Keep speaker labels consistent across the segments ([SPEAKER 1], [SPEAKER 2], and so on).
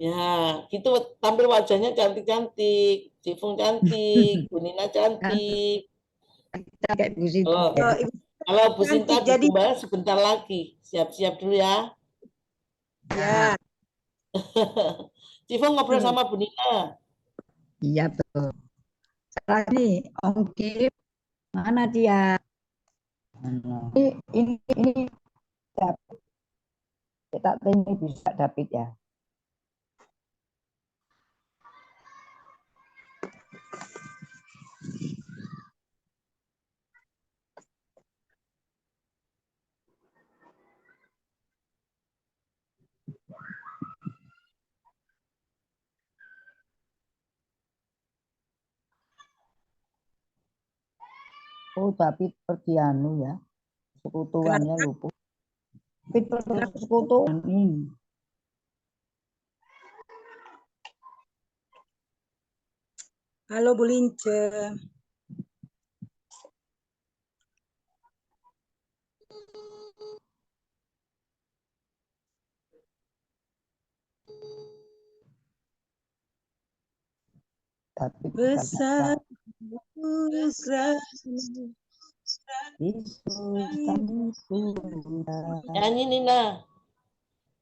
[SPEAKER 1] Ya, gitu tampil wajahnya cantik-cantik. Cifung cantik, Bu Nina
[SPEAKER 2] Kan
[SPEAKER 1] cantik.
[SPEAKER 2] kita kayak Bu Siti
[SPEAKER 1] Oh,
[SPEAKER 2] ya.
[SPEAKER 3] Ibu
[SPEAKER 1] kalau Bu Sinta
[SPEAKER 3] cantik
[SPEAKER 1] di
[SPEAKER 3] jadi
[SPEAKER 1] Kumbaya sebentar lagi. Siap-siap dulu ya.
[SPEAKER 3] ya.
[SPEAKER 1] Cifung ngobrol
[SPEAKER 3] Hmm.
[SPEAKER 1] sama Bu Nina.
[SPEAKER 2] Iya betul. Sekarang nih Ongki mana dia? Ini David. Kita ini bisa David ya. Oh David pergi anu ya. Sekutuannya
[SPEAKER 3] Kenapa?
[SPEAKER 2] lupa. David pergi sekutuan ini.
[SPEAKER 3] Halo Bu Lince.
[SPEAKER 2] David
[SPEAKER 3] Besar
[SPEAKER 1] Nyanyi Nina.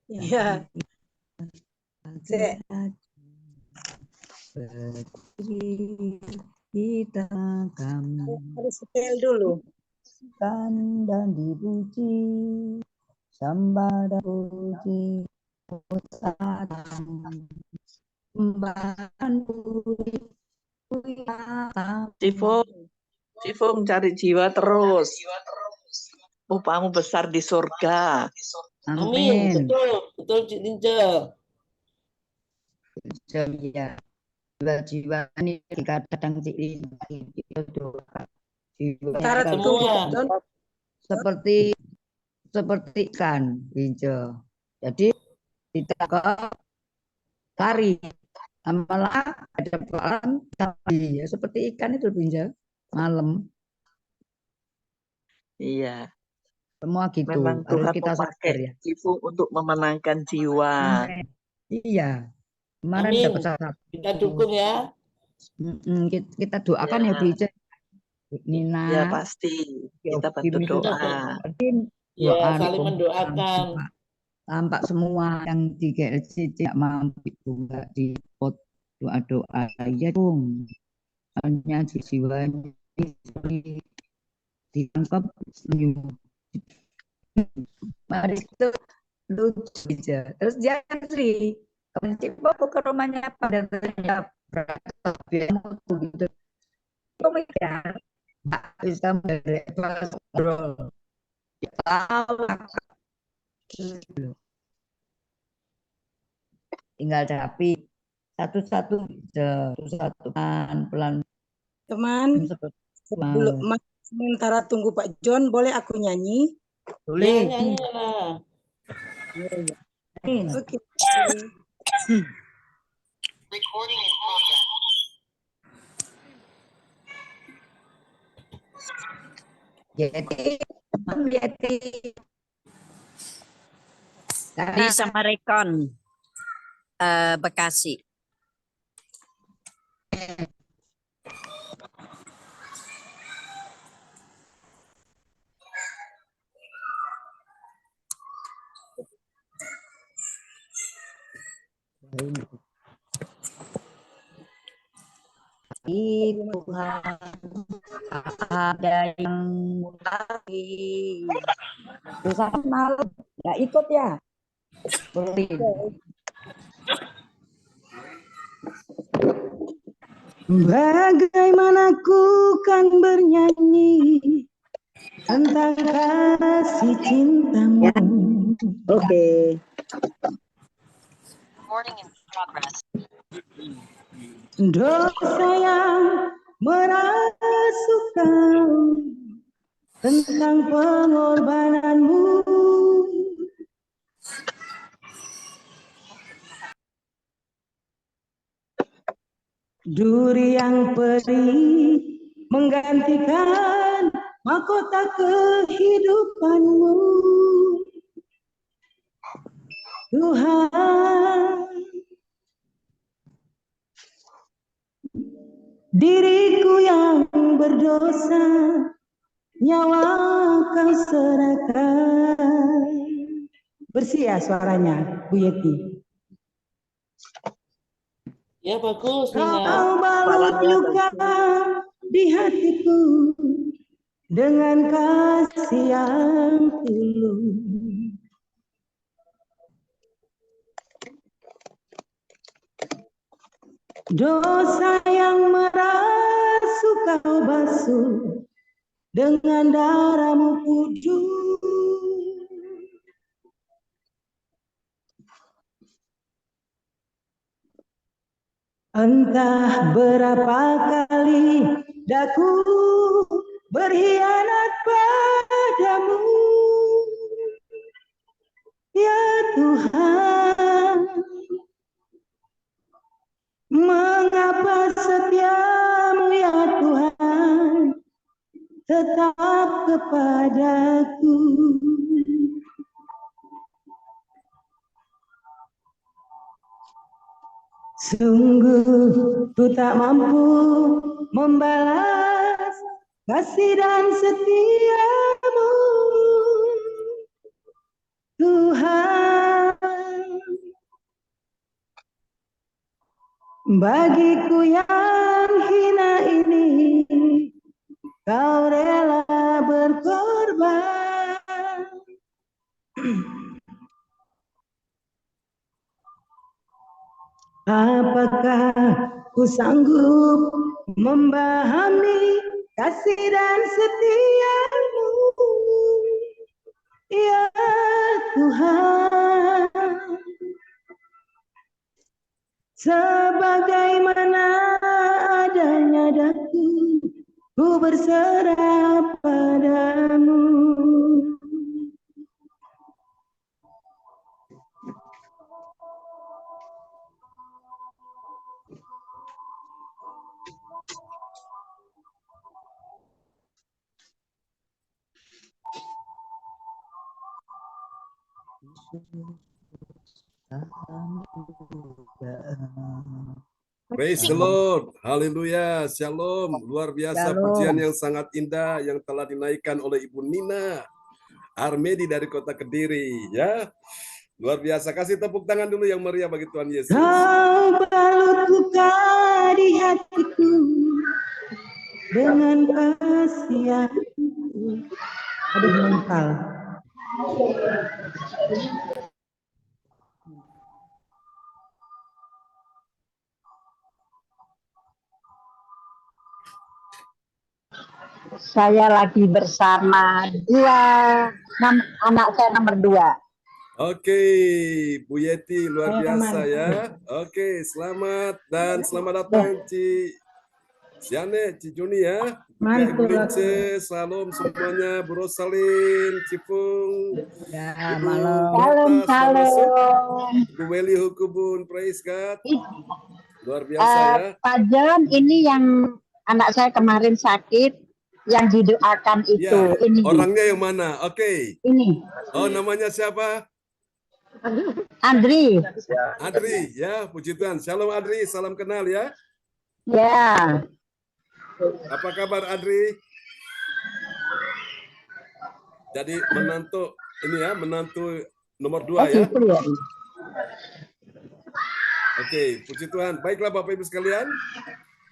[SPEAKER 3] Iya.
[SPEAKER 2] Kita kami
[SPEAKER 3] Harus setel dulu.
[SPEAKER 2] dan dipuji sembah dan puji sembahan puji
[SPEAKER 4] Cifung cari jiwa terus. Upamu besar di surga.
[SPEAKER 1] Amin.
[SPEAKER 2] amin.
[SPEAKER 1] Betul, betul Cik Lince.
[SPEAKER 2] Ya, jiwa-jiwa ini kadang kita doa jiwa
[SPEAKER 3] Cara tunggu Pak
[SPEAKER 1] Semua.
[SPEAKER 3] John.
[SPEAKER 2] seperti ikan hijau. Jadi kita ke kari malah ada pelan tapi ya seperti ikan itu hijau malam
[SPEAKER 4] Iya,
[SPEAKER 2] semua gitu
[SPEAKER 4] memang
[SPEAKER 2] harus
[SPEAKER 4] Tuhan
[SPEAKER 2] kita sadar
[SPEAKER 4] memakai
[SPEAKER 2] ya.
[SPEAKER 4] Cifung untuk memenangkan jiwa.
[SPEAKER 2] Amin. Iya, kemarin
[SPEAKER 1] Amin.
[SPEAKER 2] dapat salah
[SPEAKER 1] Kita
[SPEAKER 2] satu.
[SPEAKER 1] dukung ya.
[SPEAKER 2] Kita doakan ya Bu
[SPEAKER 4] Ya,
[SPEAKER 2] Ica. Nina,
[SPEAKER 4] ya pasti. Kita
[SPEAKER 2] Yogi
[SPEAKER 4] bantu
[SPEAKER 2] itu
[SPEAKER 4] doa.
[SPEAKER 2] doa
[SPEAKER 1] Ya, saling mendoakan.
[SPEAKER 2] tampak semua yang di GLC tidak mampu juga di pot doa-doa ya dong hanya jiwanya ditangkap senyum mari itu lucu aja terus dia Sri kapan coba ke rumahnya apa dan ternyata mutu gitu kok ya nggak bisa ngobrol tahu tinggal tapi satu-satu satu-satu pelan
[SPEAKER 3] Teman,
[SPEAKER 2] seperti
[SPEAKER 3] sebelum sementara tunggu Pak John, boleh aku nyanyi?
[SPEAKER 1] Ya,
[SPEAKER 2] boleh
[SPEAKER 1] nyanyi Nina.
[SPEAKER 3] Oke.
[SPEAKER 1] Recording in progress.
[SPEAKER 2] Yeti Yeti
[SPEAKER 5] Di Samarekon, Bekasi.
[SPEAKER 2] Tuhan ada yang lagi dosa malam nggak ikut ya boleh bagaimana ku kan bernyanyi tentang kasih cintamu
[SPEAKER 3] Oke.
[SPEAKER 1] Recording in progress.
[SPEAKER 2] dosa yang merasuk kau tentang pengorbananmu duri yang perih menggantikan mahkota kehidupanmu Tuhan
[SPEAKER 3] Diriku yang berdosa, nyawa kau serahkan. Bersih ya suaranya, Bu Yeti.
[SPEAKER 1] Ya bagus
[SPEAKER 3] Kau
[SPEAKER 1] Nina.
[SPEAKER 3] balut luka di hatiku dengan kasih yang tulus. Dosa yang merasuk kau basuh dengan darahmu kudus. Entah berapa kali daku berkhianat padamu, ya Tuhan. Mengapa setiamu ya Tuhan tetap kepadaku? Sungguh ku tak mampu membalas kasih dan setiamu, Tuhan. Bagiku yang hina ini, kau rela berkorban. Apakah ku sanggup memahami kasih dan setiamu, ya Tuhan. Sebagaimana adanya daku, ku berserah padamu.
[SPEAKER 6] Praise the Lord, haleluya, shalom, luar biasa
[SPEAKER 2] Shalom.
[SPEAKER 6] pujian yang sangat indah yang telah dinaikkan oleh Ibu Nina Armedi dari kota Kediri, ya. Luar biasa, kasih tepuk tangan dulu yang meriah bagi Tuhan Yesus.
[SPEAKER 3] Kau balut luka di hatiku dengan kasih yang aduh mental.
[SPEAKER 5] Saya lagi bersama anak saya nomor 2.
[SPEAKER 6] Oke, Bu Yeti luar biasa ya. Oke, selamat dan selamat datang Ci Siane, Ci Juni ya. Juga Ibu Lince, salam semuanya, Bu Rosalin, Cipung,
[SPEAKER 2] Ya,
[SPEAKER 6] Ibu
[SPEAKER 2] malam.
[SPEAKER 6] Greta sudah masuk,
[SPEAKER 5] Salam.
[SPEAKER 6] Ibu Weli Hukubun, praise God. Luar biasa ya.
[SPEAKER 5] Pak John, ini yang anak saya kemarin sakit, yang didoakan itu.
[SPEAKER 6] Ya,
[SPEAKER 5] Ini.
[SPEAKER 6] orangnya yang mana? Oke.
[SPEAKER 5] Ini.
[SPEAKER 6] Oh, namanya siapa?
[SPEAKER 5] Andri.
[SPEAKER 6] Adri, ya, puji Tuhan. Shalom Adri, salam kenal ya.
[SPEAKER 5] Ya.
[SPEAKER 6] Apa kabar Adri? Jadi menantu ini ya, menantu nomor 2 ya.
[SPEAKER 5] Gitu ya.
[SPEAKER 6] Oke, puji Tuhan. Baiklah Bapak Ibu sekalian,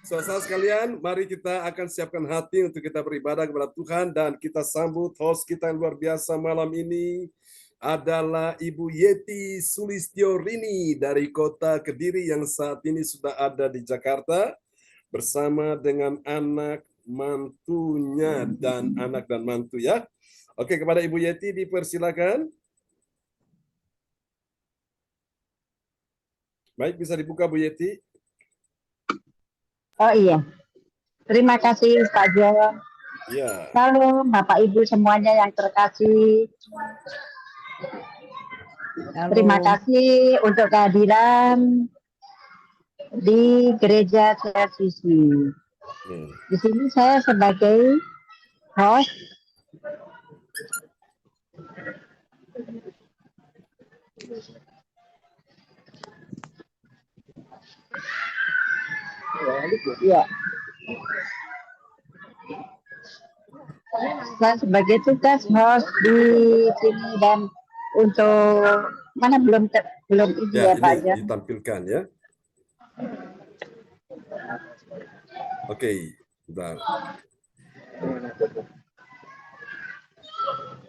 [SPEAKER 6] saudara sekalian, mari kita akan siapkan hati untuk kita beribadah kepada Tuhan dan kita sambut host kita yang luar biasa malam ini adalah Ibu Yeti Sulistiorini dari kota Kediri yang saat ini sudah ada di Jakarta bersama dengan anak mantunya dan anak dan mantu ya. Oke, kepada Ibu Yeti dipersilakan. Baik, bisa dibuka Bu Yeti.
[SPEAKER 5] Oh iya. Terima kasih Pak John.
[SPEAKER 6] Ya.
[SPEAKER 5] Salam Bapak Ibu semuanya yang terkasih. Terima kasih untuk kehadiran di gereja CRCC. Di sini saya sebagai host. Ya. saya sebagai tugas host di sini dan untuk mana belum ini
[SPEAKER 6] Ya,
[SPEAKER 5] ya Pak
[SPEAKER 6] ini
[SPEAKER 5] Jon.
[SPEAKER 6] ditampilkan ya. Oke, bentar.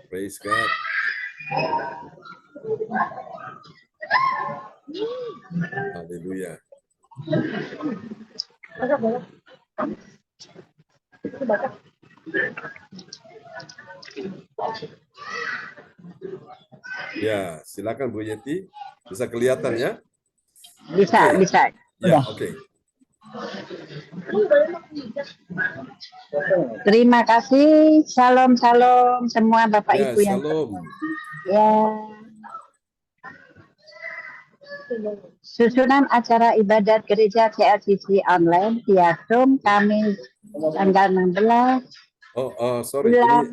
[SPEAKER 6] Praise God. Haleluya. Ya, silakan Bu Yeti. Bisa kelihatan ya?
[SPEAKER 5] Bisa,
[SPEAKER 6] Oke.
[SPEAKER 5] bisa.
[SPEAKER 6] Ya,
[SPEAKER 5] Udah.
[SPEAKER 6] oke.
[SPEAKER 5] Terima kasih. Salam semua Bapak
[SPEAKER 6] Ya,
[SPEAKER 5] Ibu yang
[SPEAKER 6] shalom.
[SPEAKER 5] ya. Susunan acara ibadat gereja CLCC online via Zoom Kamis tanggal 16
[SPEAKER 6] Oh, sorry.
[SPEAKER 5] bulan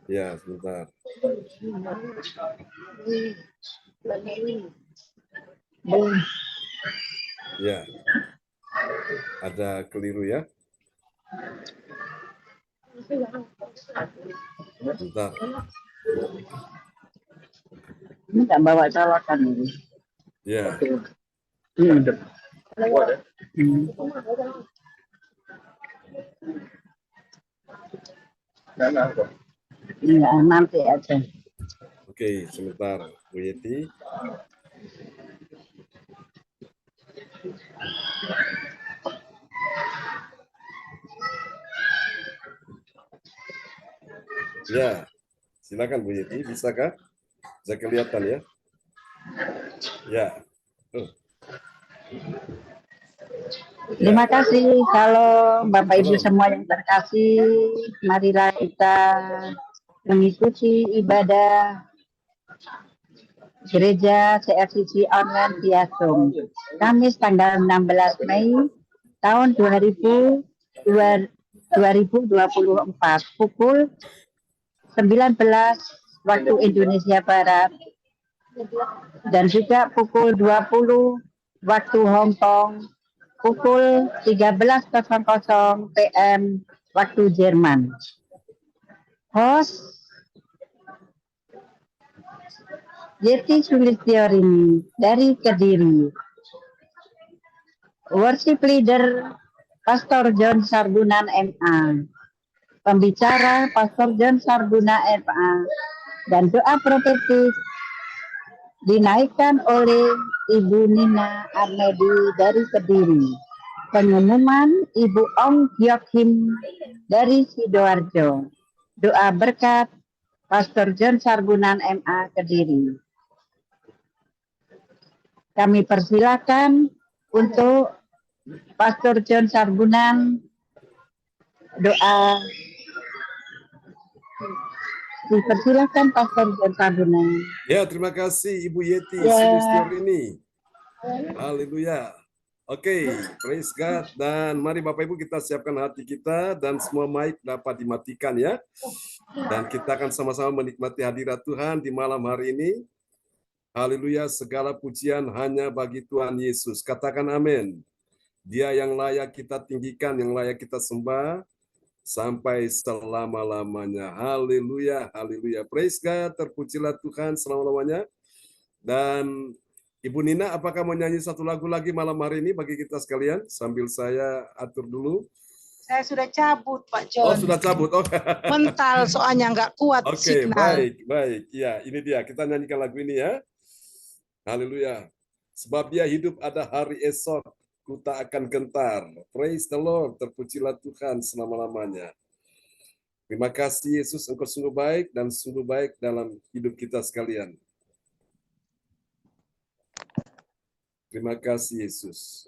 [SPEAKER 6] Ini ya, sebentar.
[SPEAKER 5] belum.
[SPEAKER 6] Ya. Ada keliru ya. Bentar.
[SPEAKER 5] Ini nggak bawa colokan ini.
[SPEAKER 6] Ya.
[SPEAKER 5] Enggak, nanti aja.
[SPEAKER 6] Oke, sebentar Bu Yeti. Ya, silakan Bu Yeti, bisakah? Bisa kelihatan ya? Ya.
[SPEAKER 5] Terima kasih. Kalau Bapak Ibu semua yang terkasih, marilah kita mengikuti ibadah gereja CLCC online via Zoom. Kamis tanggal 16 Mei tahun 2024 pukul 19 waktu Indonesia Barat dan juga pukul 20 waktu Hong Kong, pukul 13.00 PM waktu Jerman. Host Yeti Sulistyorini dari Kediri. Worship leader Pastor John Sarbunan MA. Pembicara Pastor John Sarbuna MA. Dan doa profetis dinaikkan oleh Ibu Nina Armedi dari Kediri. Pengumuman Ibu Ong Gyok Kim dari Sidoarjo. Doa berkat Pastor John Sarbunan MA Kediri. Kami persilakan untuk Pastor John Sarbunan doa. Dipersilakan Pastor John Sarbunan.
[SPEAKER 6] Ya, terima kasih Ibu Yeti
[SPEAKER 5] Ya.
[SPEAKER 6] Sulistyorini. Haleluya. Oke, praise God. Dan mari Bapak Ibu kita siapkan hati kita dan semua mic dapat dimatikan ya. Dan kita akan sama-sama menikmati hadirat Tuhan di malam hari ini. Haleluya, segala pujian hanya bagi Tuhan Yesus. Katakan amin. Dia yang layak kita tinggikan, yang layak kita sembah sampai selama-lamanya. Haleluya, haleluya. Praise God, terpujilah Tuhan selama-lamanya. Dan Ibu Nina, apakah mau nyanyi satu lagu lagi malam hari ini bagi kita sekalian? Sambil saya atur dulu.
[SPEAKER 3] Saya sudah cabut, Pak
[SPEAKER 6] Oh,
[SPEAKER 3] John.
[SPEAKER 6] sudah cabut. Oh.
[SPEAKER 3] Mental soalnya nggak kuat
[SPEAKER 6] Oke,
[SPEAKER 3] signal.
[SPEAKER 6] baik. Ya, ini dia. Kita nyanyikan lagu ini ya. Haleluya. Sebab dia hidup ada hari esok, ku tak akan gentar. Praise the Lord, terpujilah Tuhan selama-lamanya. Terima kasih Yesus, Engkau sungguh baik dan sungguh baik dalam hidup kita sekalian. Terima kasih Yesus.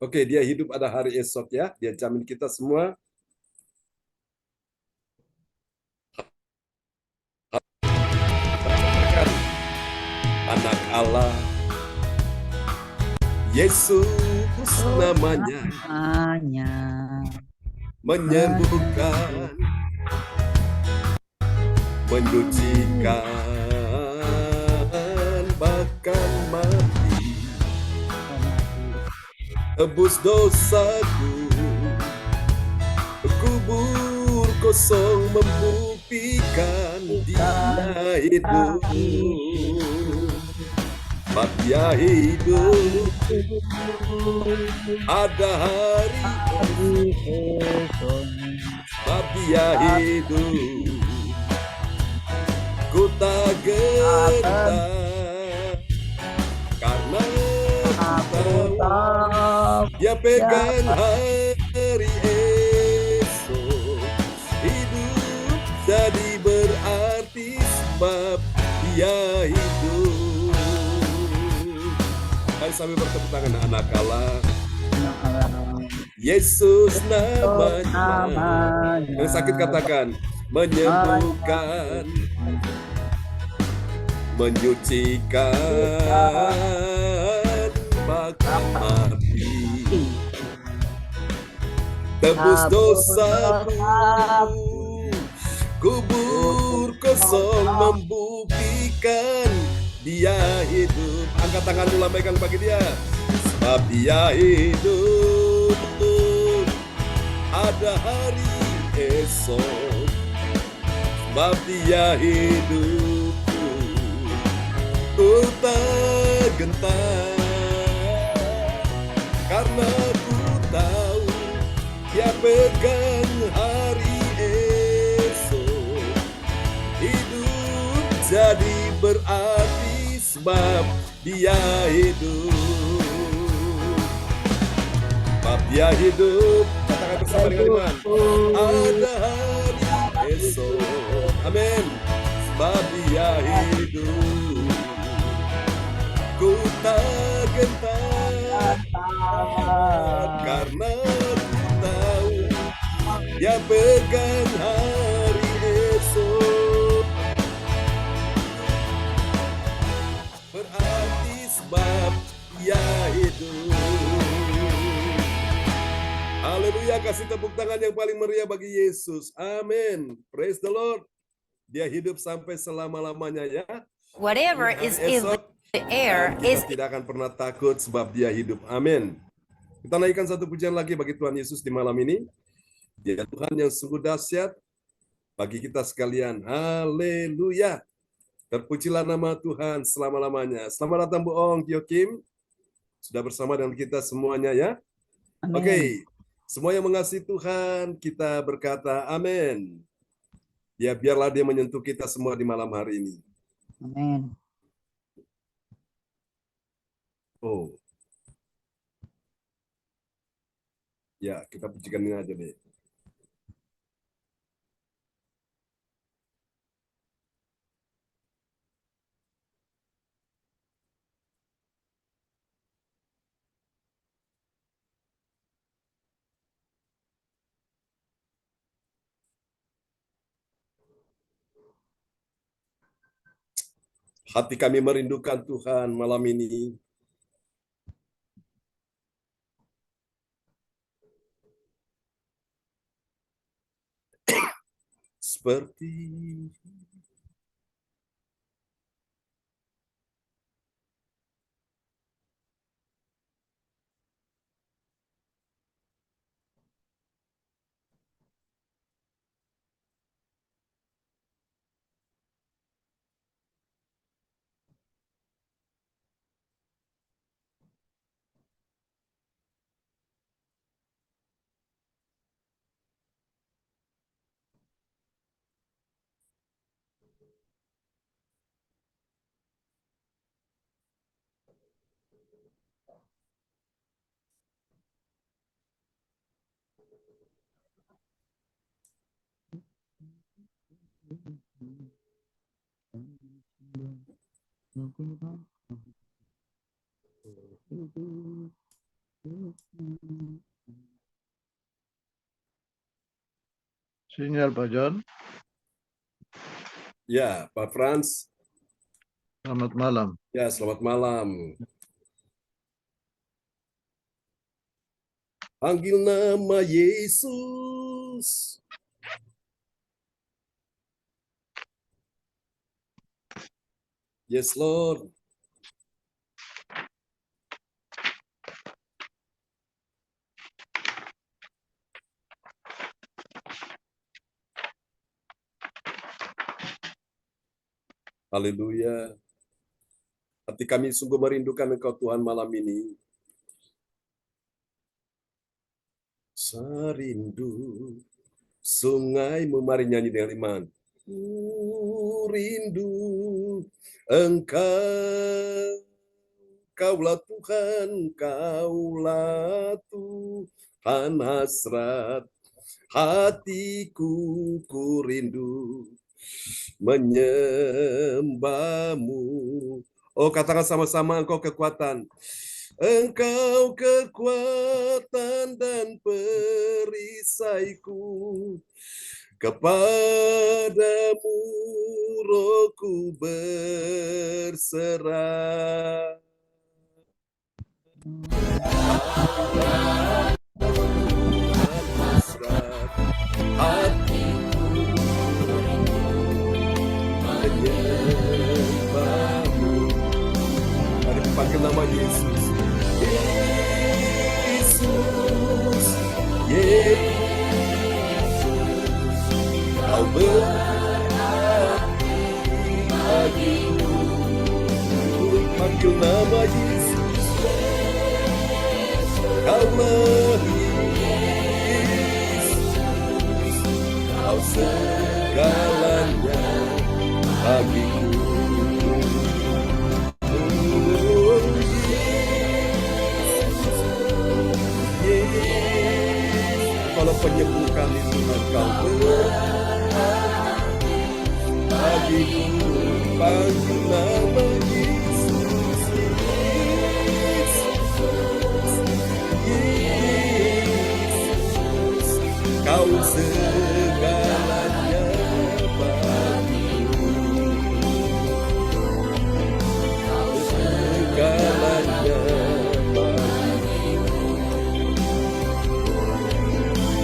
[SPEAKER 6] Oke, dia hidup ada hari esok ya. Dia jamin kita semua. Anak Allah, Yesus namanya, menyembuhkan, menyucikan, tebus dosaku. Kubur kosong membuktikan dia hidup. Sebab dia hidup, ada hari sebab dia hidup. Ku tak gentar karena ku tahu dia pegang hari esok. Hidup jadi berarti sebab dia hidup. Mari sambil bertepuk tangan anak Allah. Yesus namanya. Yang sakit katakan menyembuhkan, menyucikan, bahkan mati. Tebus dosaku, kubur kosong membuktikan dia hidup. Angkat tanganmu, lambaikan bagi dia. Sebab dia hidup, ada hari esok. Sebab dia hidup, ku tak gentar karena ku tahu dia pegang hari esok. Hidup jadi berarti sebab dia hidup. Sebab dia hidup, katakan bersama dengan iman. Ada hari esok, amin. Sebab dia hidup, ku tak gentar karena ku tahu dia pegang hari esok. Berarti sebab dia hidup. Haleluya, kasih tepuk tangan yang paling meriah bagi Yesus. Amin. Praise the Lord. Dia hidup sampai selama-lamanya ya.
[SPEAKER 7] Whatever is in the air is.
[SPEAKER 6] Kita tidak akan pernah takut sebab dia hidup. Amin. Kita naikkan satu pujian lagi bagi Tuhan Yesus di malam ini. Dia Tuhan yang sungguh dahsyat bagi kita sekalian. Haleluya. Terpujilah nama Tuhan selama-lamanya. Selamat datang Bu Ong Kyokim. Sudah bersama dengan kita semuanya ya.
[SPEAKER 2] Amin.
[SPEAKER 6] Oke. Semua yang mengasihi Tuhan, kita berkata amin. Ya, biarlah dia menyentuh kita semua di malam hari ini.
[SPEAKER 2] Amin.
[SPEAKER 6] Oh. Ya, kita pujikan ini aja deh. Hati kami merindukan Tuhan malam ini. Seperti
[SPEAKER 8] Sinyal Pak John.
[SPEAKER 6] ya, Pak Frans.
[SPEAKER 8] Selamat malam.
[SPEAKER 6] Ya, selamat malam. Panggil nama Yesus. Yes, Lord. Haleluya. Hati kami sungguh merindukan Engkau Tuhan malam ini. Serindu sungaimu, mari nyanyi dengan iman. Ku rindu Engkau, Kaulah Tuhan, Kaulah Tuhan hasrat hatiku, ku rindu menyembahmu. Oh, katakan sama-sama, Engkau kekuatan. Engkau kekuatan dan perisaiku. Kepadamu rohku berserah. Hasrat hatiku menyembahmu. Mari panggil nama Yesus. Yesus, Yesus, Kau berarti bagiku. Panggil nama Yesus. Kaulah Yesus, Kau segalanya bagiku. Kalau penyembuh kami Tuhan, Kau berarti bagiku. Panggil nama Yesus, Yesus, Kau segalanya bagiku. Kau segalanya bagiku.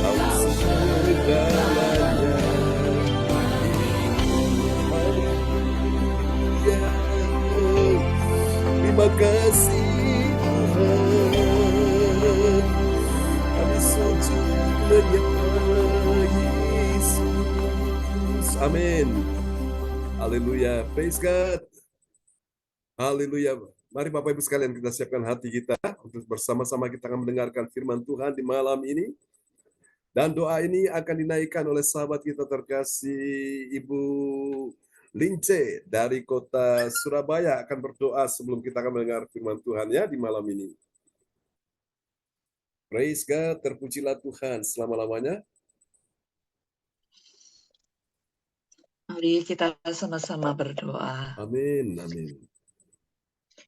[SPEAKER 6] Kau segalanya bagiku. Terima kasih Tuhan, kami sujud menyembah Yesus. Amin. Haleluya. Praise God. Haleluya. Mari Bapak Ibu sekalian kita siapkan hati kita untuk bersama-sama kita akan mendengarkan firman Tuhan di malam ini. Dan doa ini akan dinaikkan oleh sahabat kita terkasih Ibu Lince dari kota Surabaya akan berdoa sebelum kita akan mendengar firman Tuhan ya di malam ini. Praise God, terpujilah Tuhan selama-lamanya.
[SPEAKER 4] Mari kita sama-sama berdoa.
[SPEAKER 6] Amin, amin.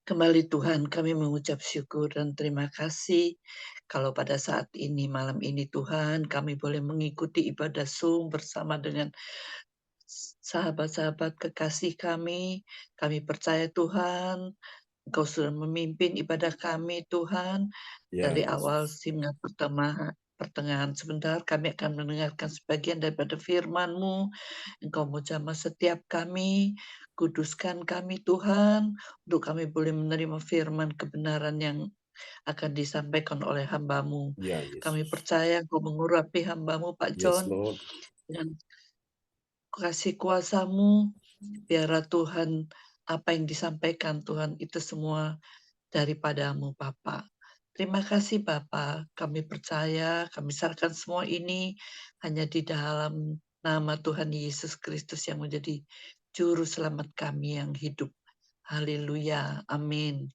[SPEAKER 4] Kembali Tuhan, kami mengucap syukur dan terima kasih kalau pada saat ini, malam ini Tuhan, kami boleh mengikuti ibadah Zoom bersama dengan sahabat-sahabat kekasih kami. Kami percaya Tuhan, Engkau sudah memimpin ibadah kami Tuhan.
[SPEAKER 6] Ya,
[SPEAKER 4] Dari
[SPEAKER 6] Yesus.
[SPEAKER 4] awal hingga pertengahan sebentar, kami akan mendengarkan sebagian daripada firman-Mu. Engkau menjamah setiap kami, kuduskan kami Tuhan, untuk kami boleh menerima firman kebenaran yang akan disampaikan oleh hamba-Mu.
[SPEAKER 6] Ya, Yesus.
[SPEAKER 4] Kami percaya Engkau mengurapi hamba-Mu Pak
[SPEAKER 6] Yes,
[SPEAKER 4] John,
[SPEAKER 6] Lord.
[SPEAKER 4] dengan kasih kuasa-Mu, biarlah Tuhan apa yang disampaikan Tuhan itu semua daripada-Mu Bapa. Terima kasih Bapa, kami percaya, kami serahkan semua ini hanya di dalam nama Tuhan Yesus Kristus yang menjadi juru selamat kami yang hidup. Haleluya, amin.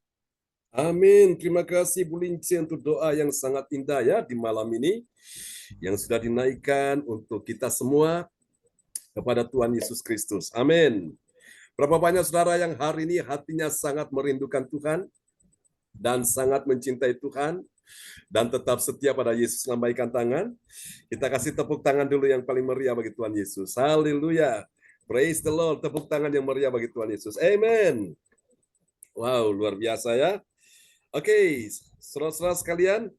[SPEAKER 6] Amin. Terima kasih Bu Lince untuk doa yang sangat indah ya di malam ini yang sudah dinaikkan untuk kita semua kepada Tuhan Yesus Kristus. Amin. Berapa banyak saudara yang hari ini hatinya sangat merindukan Tuhan dan sangat mencintai Tuhan dan tetap setia pada Yesus. Lambaikan tangan. Kita kasih tepuk tangan dulu yang paling meriah bagi Tuhan Yesus. Haleluya. Praise the Lord. Tepuk tangan yang meriah bagi Tuhan Yesus. Amen. Wow, luar biasa ya. Oke, saudara-saudara sekalian,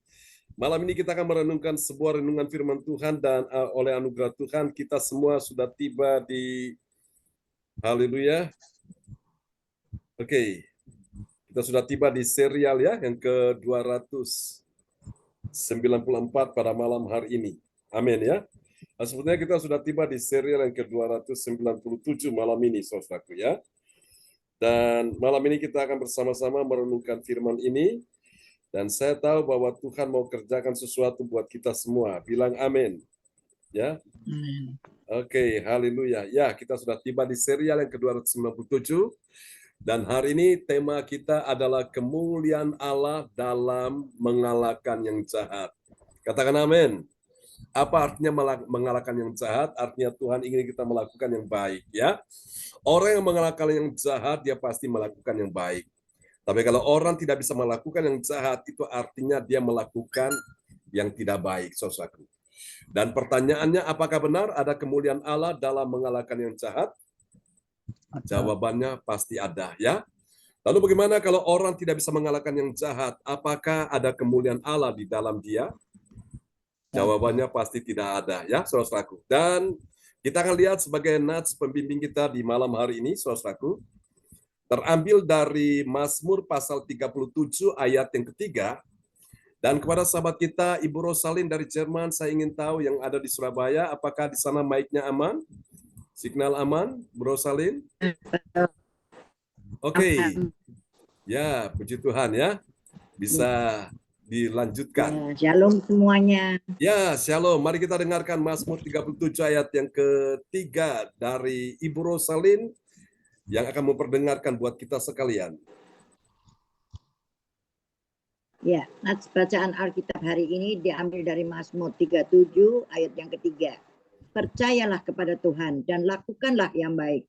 [SPEAKER 6] malam ini kita akan merenungkan sebuah renungan firman Tuhan dan oleh anugerah Tuhan kita semua sudah tiba di haleluya. Oke. Kita sudah tiba di serial ya yang ke-294 pada malam hari ini. Amin ya. Nah, sebetulnya kita sudah tiba di serial yang ke-297 malam ini, saudaraku ya. Dan malam ini kita akan bersama-sama merenungkan firman ini. Dan saya tahu bahwa Tuhan mau kerjakan sesuatu buat kita semua. Bilang amin. Ya. Oke, haleluya. Ya, kita sudah tiba di serial yang ke-297. Dan hari ini tema kita adalah kemuliaan Allah dalam mengalahkan yang jahat. Katakan amin. Apa artinya mengalahkan yang jahat? Artinya Tuhan ingin kita melakukan yang baik, ya. Orang yang mengalahkan yang jahat, dia pasti melakukan yang baik. Tapi kalau orang tidak bisa melakukan yang jahat, itu artinya dia melakukan yang tidak baik, saudaraku. Dan pertanyaannya, apakah benar ada kemuliaan Allah dalam mengalahkan yang jahat? Jawabannya pasti ada, ya. Lalu bagaimana kalau orang tidak bisa mengalahkan yang jahat? Apakah ada kemuliaan Allah di dalam dia? Jawabannya pasti tidak ada, ya, saudaraku. Dan kita akan lihat sebagai nats pembimbing kita di malam hari ini, saudaraku, terambil dari Mazmur pasal 37 ayat yang ketiga. Dan kepada sahabat kita, Ibu Rosalin dari Jerman, saya ingin tahu yang ada di Surabaya, apakah di sana mic-nya aman? Signal aman, Bu Rosalin? Oke. Ya, puji Tuhan ya. Bisa dilanjutkan.
[SPEAKER 5] Shalom semuanya.
[SPEAKER 6] Ya, shalom. Mari kita dengarkan Mazmur 37 ayat yang ketiga dari Ibu Rosalin yang akan memperdengarkan buat kita sekalian.
[SPEAKER 5] Ya, nats bacaan Alkitab hari ini diambil dari Mazmur 37 ayat yang ketiga. Percayalah kepada Tuhan dan lakukanlah yang baik.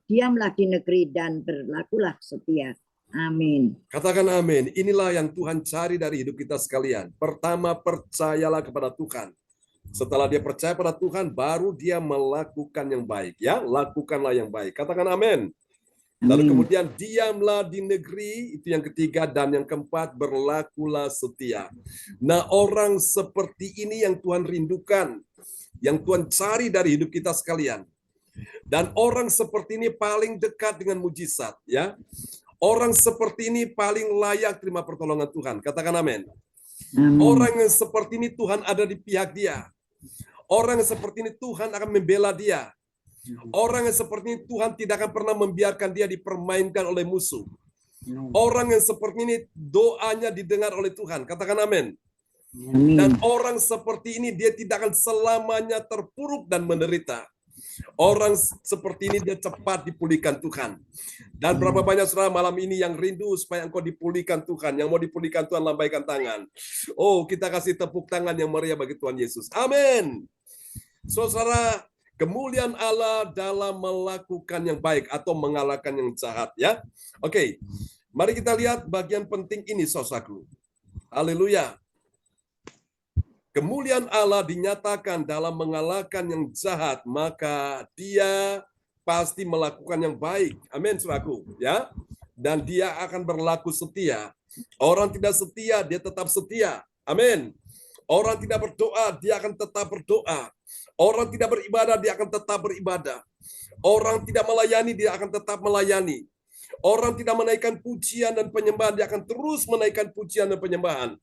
[SPEAKER 5] Diamlah di negeri dan berlakulah setia. Amin.
[SPEAKER 6] Katakan amin. Inilah yang Tuhan cari dari hidup kita sekalian. Pertama, percayalah kepada Tuhan. Setelah dia percaya pada Tuhan, baru dia melakukan yang baik. Ya, lakukanlah yang baik. Katakan amin. Lalu kemudian diamlah di negeri, itu yang ketiga, dan yang keempat, berlakulah setia. Nah, orang seperti ini yang Tuhan rindukan, yang Tuhan cari dari hidup kita sekalian. Dan orang seperti ini paling dekat dengan mujizat, ya. Orang seperti ini paling layak terima pertolongan Tuhan. Katakan amin. Orang yang seperti ini Tuhan ada di pihak dia. Orang yang seperti ini Tuhan akan membela dia. Orang yang seperti ini Tuhan tidak akan pernah membiarkan dia dipermainkan oleh musuh. Orang yang seperti ini doanya didengar oleh Tuhan. Katakan amin. Dan orang seperti ini dia tidak akan selamanya terpuruk dan menderita. Orang seperti ini dia cepat dipulihkan Tuhan. Dan berapa banyak saudara malam ini yang rindu supaya engkau dipulihkan Tuhan. Yang mau dipulihkan Tuhan, lambaikan tangan. Oh, kita kasih tepuk tangan yang meriah bagi Tuhan Yesus. Amin. Saudara, kemuliaan Allah dalam melakukan yang baik atau mengalahkan yang jahat, ya. Oke. Mari kita lihat bagian penting ini, saudaraku. Haleluya. Kemuliaan Allah dinyatakan dalam mengalahkan yang jahat, maka dia pasti melakukan yang baik. Amin, saudaraku, ya. Dan dia akan berlaku setia. Orang tidak setia, dia tetap setia. Amin. Orang tidak berdoa, dia akan tetap berdoa. Orang tidak beribadah, dia akan tetap beribadah. Orang tidak melayani, dia akan tetap melayani. Orang tidak menaikkan pujian dan penyembahan, dia akan terus menaikkan pujian dan penyembahan.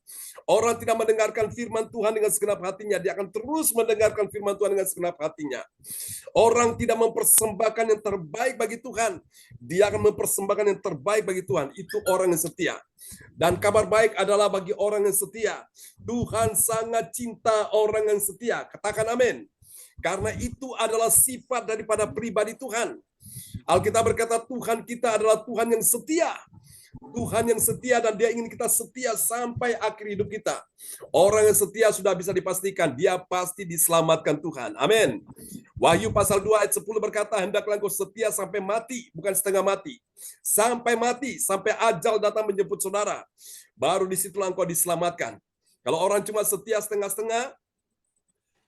[SPEAKER 6] Orang tidak mendengarkan firman Tuhan dengan segenap hatinya, dia akan terus mendengarkan firman Tuhan dengan segenap hatinya. Orang tidak mempersembahkan yang terbaik bagi Tuhan, dia akan mempersembahkan yang terbaik bagi Tuhan. Itu orang yang setia. Dan kabar baik adalah bagi orang yang setia. Tuhan sangat cinta orang yang setia. Katakan amin. Karena itu adalah sifat daripada pribadi Tuhan. Alkitab berkata Tuhan kita adalah Tuhan yang setia. Tuhan yang setia dan dia ingin kita setia sampai akhir hidup kita. Orang yang setia sudah bisa dipastikan dia pasti diselamatkan Tuhan. Amin. Wahyu pasal 2 ayat 10 berkata, hendaklah engkau setia sampai mati, bukan setengah mati. Sampai mati, sampai ajal datang menjemput saudara. Baru disitulah engkau diselamatkan. Kalau orang cuma setia setengah-setengah,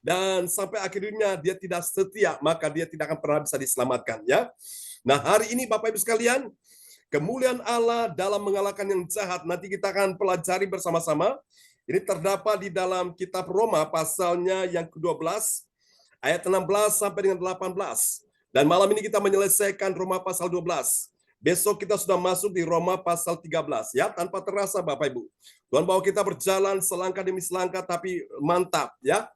[SPEAKER 6] dan sampai akhirnya dia tidak setia, maka dia tidak akan pernah bisa diselamatkan, ya. Nah, hari ini Bapak Ibu sekalian, kemuliaan Allah dalam mengalahkan yang jahat nanti kita akan pelajari bersama-sama. Ini terdapat di dalam kitab Roma pasalnya yang ke-12 ayat 16 sampai dengan 18. Dan malam ini kita menyelesaikan Roma pasal 12. Besok kita sudah masuk di Roma pasal 13, ya, tanpa terasa Bapak Ibu. Tuhan bawa kita berjalan selangkah demi selangkah tapi mantap, ya.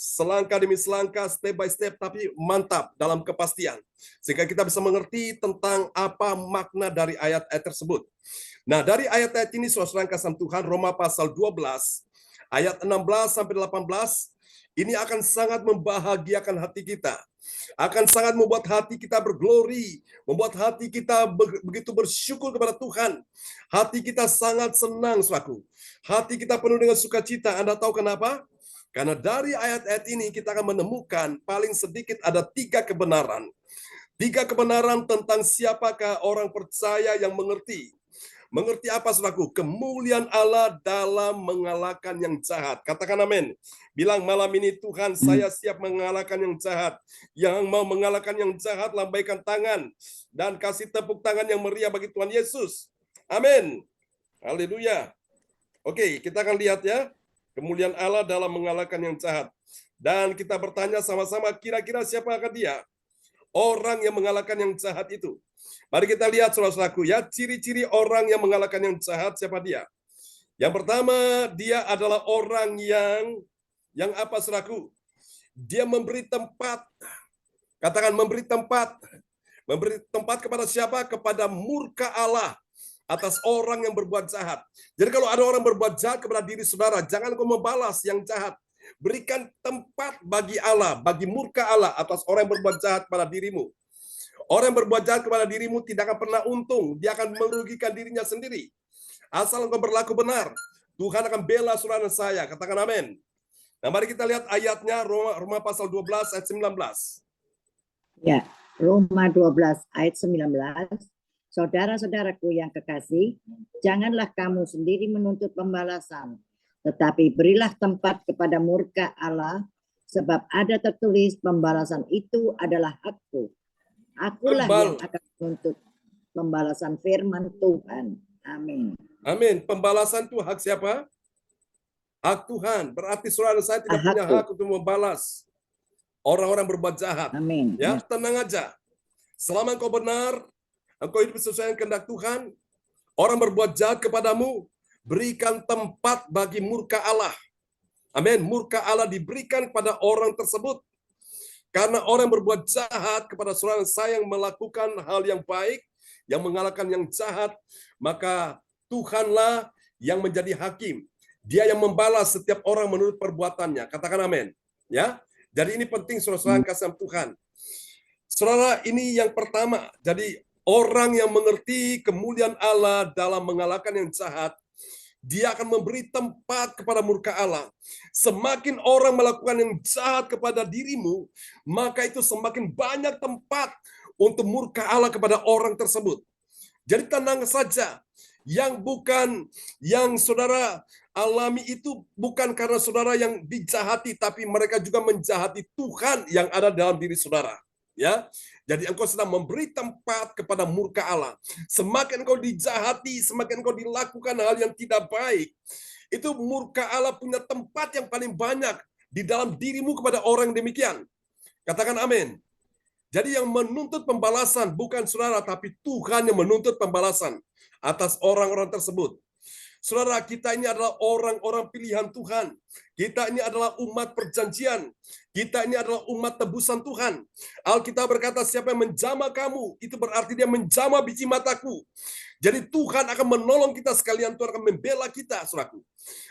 [SPEAKER 6] selangkah demi selangkah, step by step, tapi mantap dalam kepastian. Sehingga kita bisa mengerti tentang apa makna dari ayat-ayat tersebut. Nah, dari ayat-ayat ini, saudara kasih Tuhan, Roma pasal 12, ayat 16 sampai 18, ini akan sangat membahagiakan hati kita. Akan sangat membuat hati kita berglori, membuat hati kita begitu bersyukur kepada Tuhan. Hati kita sangat senang, saudaraku. Hati kita penuh dengan sukacita. Anda tahu kenapa? Karena dari ayat-ayat ini kita akan menemukan paling sedikit ada 3 kebenaran. 3 kebenaran tentang siapakah orang percaya yang mengerti. Mengerti apa, saudaraku? Kemuliaan Allah dalam mengalahkan yang jahat. Katakan amin. Bilang malam ini, Tuhan, saya siap mengalahkan yang jahat. Yang mau mengalahkan yang jahat, lambaikan tangan. Dan kasih tepuk tangan yang meriah bagi Tuhan Yesus. Amin. Haleluya. Oke, kita akan lihat ya. Kemuliaan Allah dalam mengalahkan yang jahat. Dan kita bertanya sama-sama, kira-kira siapakah dia? Orang yang mengalahkan yang jahat itu. Mari kita lihat, saudara-saudaraku, ya, ciri-ciri orang yang mengalahkan yang jahat, siapa dia? Yang pertama, dia adalah orang yang apa, saudaraku? Dia memberi tempat. Katakan memberi tempat. Memberi tempat kepada siapa? Kepada murka Allah atas orang yang berbuat jahat. Jadi kalau ada orang berbuat jahat kepada diri saudara, jangan kau membalas yang jahat. Berikan tempat bagi Allah, bagi murka Allah atas orang yang berbuat jahat kepada dirimu. Orang yang berbuat jahat kepada dirimu tidak akan pernah untung. Dia akan merugikan dirinya sendiri. Asal engkau berlaku benar, Tuhan akan bela saudara dan saya. Katakan amin. Nah, mari kita lihat ayatnya, Roma pasal 12 ayat 19.
[SPEAKER 2] Ya, Roma 12 ayat 19. Saudara-saudaraku yang kekasih, janganlah kamu sendiri menuntut pembalasan, tetapi berilah tempat kepada murka Allah, sebab ada tertulis pembalasan itu adalah hakku. Akulah yang akan menuntut pembalasan firman Tuhan. Amin.
[SPEAKER 6] Amin. Pembalasan itu hak siapa? Hak Tuhan. Berarti saudara dan saya tidak punya hak untuk membalas orang-orang berbuat jahat.
[SPEAKER 2] Amin.
[SPEAKER 6] Ya, tenang aja. Selama engkau benar, engkau hidup sesuai dengan kehendak Tuhan, orang berbuat jahat kepadamu, berikan tempat bagi murka Allah. Amin. Murka Allah diberikan kepada orang tersebut. Karena orang yang berbuat jahat kepada saudara saya yang melakukan hal yang baik, yang mengalahkan yang jahat, maka Tuhanlah yang menjadi hakim. Dia yang membalas setiap orang menurut perbuatannya. Katakan amin. Ya. Jadi ini penting, saudara kasih Tuhan. Saudara, ini yang pertama. Jadi orang yang mengerti kemuliaan Allah dalam mengalahkan yang jahat, dia akan memberi tempat kepada murka Allah. Semakin orang melakukan yang jahat kepada dirimu, maka itu semakin banyak tempat untuk murka Allah kepada orang tersebut. Jadi tenang saja, yang saudara alami itu bukan karena saudara yang dijahati, tapi mereka juga menjahati Tuhan yang ada dalam diri saudara. Ya, jadi engkau sedang memberi tempat kepada murka Allah. Semakin engkau dijahati, semakin engkau dilakukan hal yang tidak baik, itu murka Allah punya tempat yang paling banyak di dalam dirimu kepada orang yang demikian. Katakan amin. Jadi yang menuntut pembalasan bukan saudara, tapi Tuhan yang menuntut pembalasan atas orang-orang tersebut. Saudara, kita ini adalah orang-orang pilihan Tuhan. Kita ini adalah umat perjanjian. Kita ini adalah umat tebusan Tuhan. Alkitab berkata, siapa yang menjamah kamu, itu berarti dia menjamah biji mataku. Jadi Tuhan akan menolong kita sekalian, Tuhan akan membela kita, saudaraku.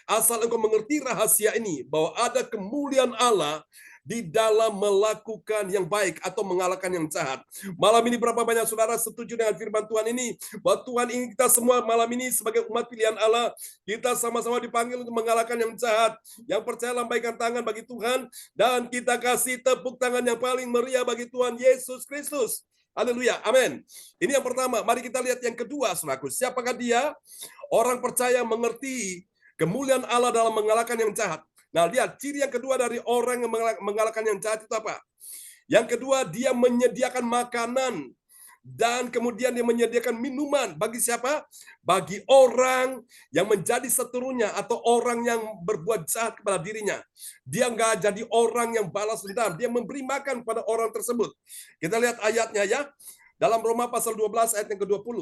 [SPEAKER 6] Asal engkau mengerti rahasia ini, bahwa ada kemuliaan Allah di dalam melakukan yang baik atau mengalahkan yang jahat. Malam ini berapa banyak saudara setuju dengan firman Tuhan ini? Bahwa Tuhan ingin kita semua malam ini sebagai umat pilihan Allah, kita sama-sama dipanggil untuk mengalahkan yang jahat. Yang percaya lambaikan tangan bagi Tuhan, dan kita kasih tepuk tangan yang paling meriah bagi Tuhan Yesus Kristus. Haleluya, amin. Ini yang pertama. Mari kita lihat yang kedua, saudaraku. Siapakah dia? Orang percaya mengerti kemuliaan Allah dalam mengalahkan yang jahat. Nah, lihat ciri yang kedua dari orang yang mengalahkan yang jahat itu apa? Yang kedua, dia menyediakan makanan dan kemudian dia menyediakan minuman bagi siapa? Bagi orang yang menjadi seterunya atau orang yang berbuat jahat kepada dirinya. Dia nggak jadi orang yang balas dendam, dia memberi makan pada orang tersebut. Kita lihat ayatnya ya. Dalam Roma pasal 12 ayat yang ke-20.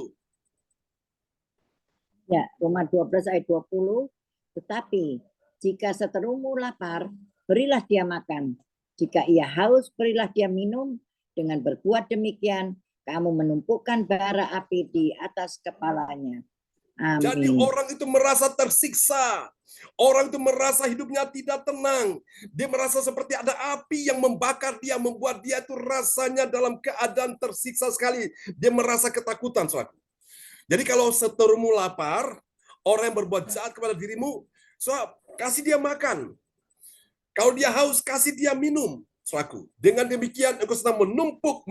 [SPEAKER 2] Ya, Roma 12 ayat 20. Tetapi jika seterumu lapar, berilah dia makan. Jika ia haus, berilah dia minum. Dengan berbuat demikian, kamu menumpukan bara api di atas kepalanya.
[SPEAKER 6] Jadi
[SPEAKER 2] Amin.
[SPEAKER 6] orang itu merasa tersiksa. Orang itu merasa hidupnya tidak tenang. Dia merasa seperti ada api yang membakar dia, membuat dia itu rasanya dalam keadaan tersiksa sekali. Dia merasa ketakutan, saudara. Jadi kalau seterumu lapar, orang yang berbuat jahat kepada dirimu, saudara, kasih dia makan. Kalau dia haus, kasih dia minum, saudaraku. Dengan demikian, engkau sedang menumpuk,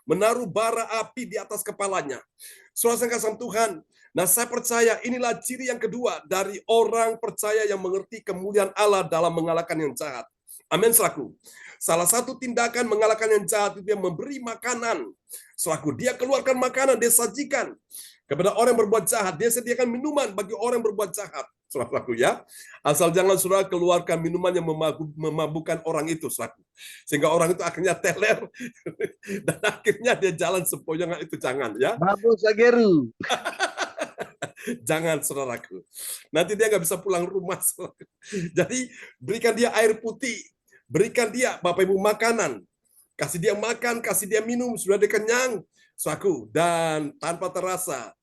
[SPEAKER 6] menaruh bara api di atas kepalanya. Saudara kasih Tuhan, nah saya percaya inilah ciri yang kedua dari orang percaya yang mengerti kemuliaan Allah dalam mengalahkan yang jahat. Amin, saudaraku. Salah satu tindakan mengalahkan yang jahat itu dia memberi makanan. Saudaraku, dia keluarkan makanan, dia sajikan kepada orang yang berbuat jahat. Dia sediakan minuman bagi orang yang berbuat jahat. Saudaraku ya, asal jangan saudara keluarkan minuman yang memabukkan orang itu, saudaraku. Sehingga orang itu akhirnya teler dan akhirnya dia jalan sempoyongan, itu jangan ya.
[SPEAKER 8] Bagus Sageru.
[SPEAKER 6] Jangan, saudaraku. Nanti dia nggak bisa pulang rumah, saudaraku. Jadi berikan dia air putih, berikan dia Bapak Ibu makanan, kasih dia makan, kasih dia minum, sudah dia kenyang, saudaraku. Dan tanpa terasa,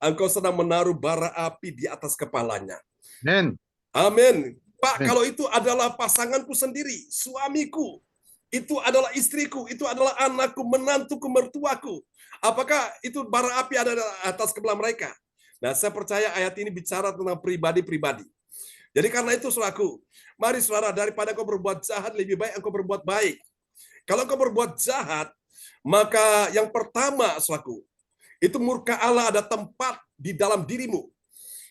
[SPEAKER 6] engkau sedang menaruh bara api di atas kepalanya.
[SPEAKER 8] Amin.
[SPEAKER 6] Amin. Pak,
[SPEAKER 8] Amin.
[SPEAKER 6] kalau itu adalah pasanganku sendiri, suamiku, itu adalah istriku, itu adalah anakku, menantuku, mertuaku. Apakah itu bara api ada di atas kepala mereka? Nah, saya percaya ayat ini bicara tentang pribadi-pribadi. Jadi karena itu, saudaraku, mari saudara, daripada engkau berbuat jahat, lebih baik engkau berbuat baik. Kalau engkau berbuat jahat, maka yang pertama, saudaraku, itu murka Allah ada tempat di dalam dirimu.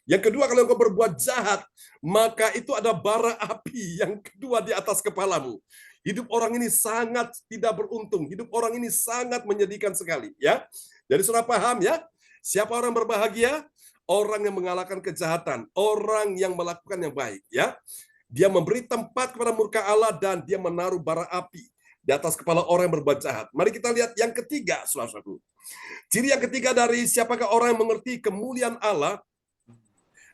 [SPEAKER 6] Yang kedua, kalau engkau berbuat jahat, maka itu ada bara api yang kedua di atas kepalamu. Hidup orang ini sangat tidak beruntung. Hidup orang ini sangat menyedihkan sekali. Ya, jadi saudara paham ya? Siapa orang berbahagia? Orang yang mengalahkan kejahatan. Orang yang melakukan yang baik. Ya, dia memberi tempat kepada murka Allah dan dia menaruh bara api di atas kepala orang yang berbuat jahat. Mari kita lihat yang ketiga, saudara-saudaraku. Ciri yang ketiga dari siapakah orang yang mengerti kemuliaan Allah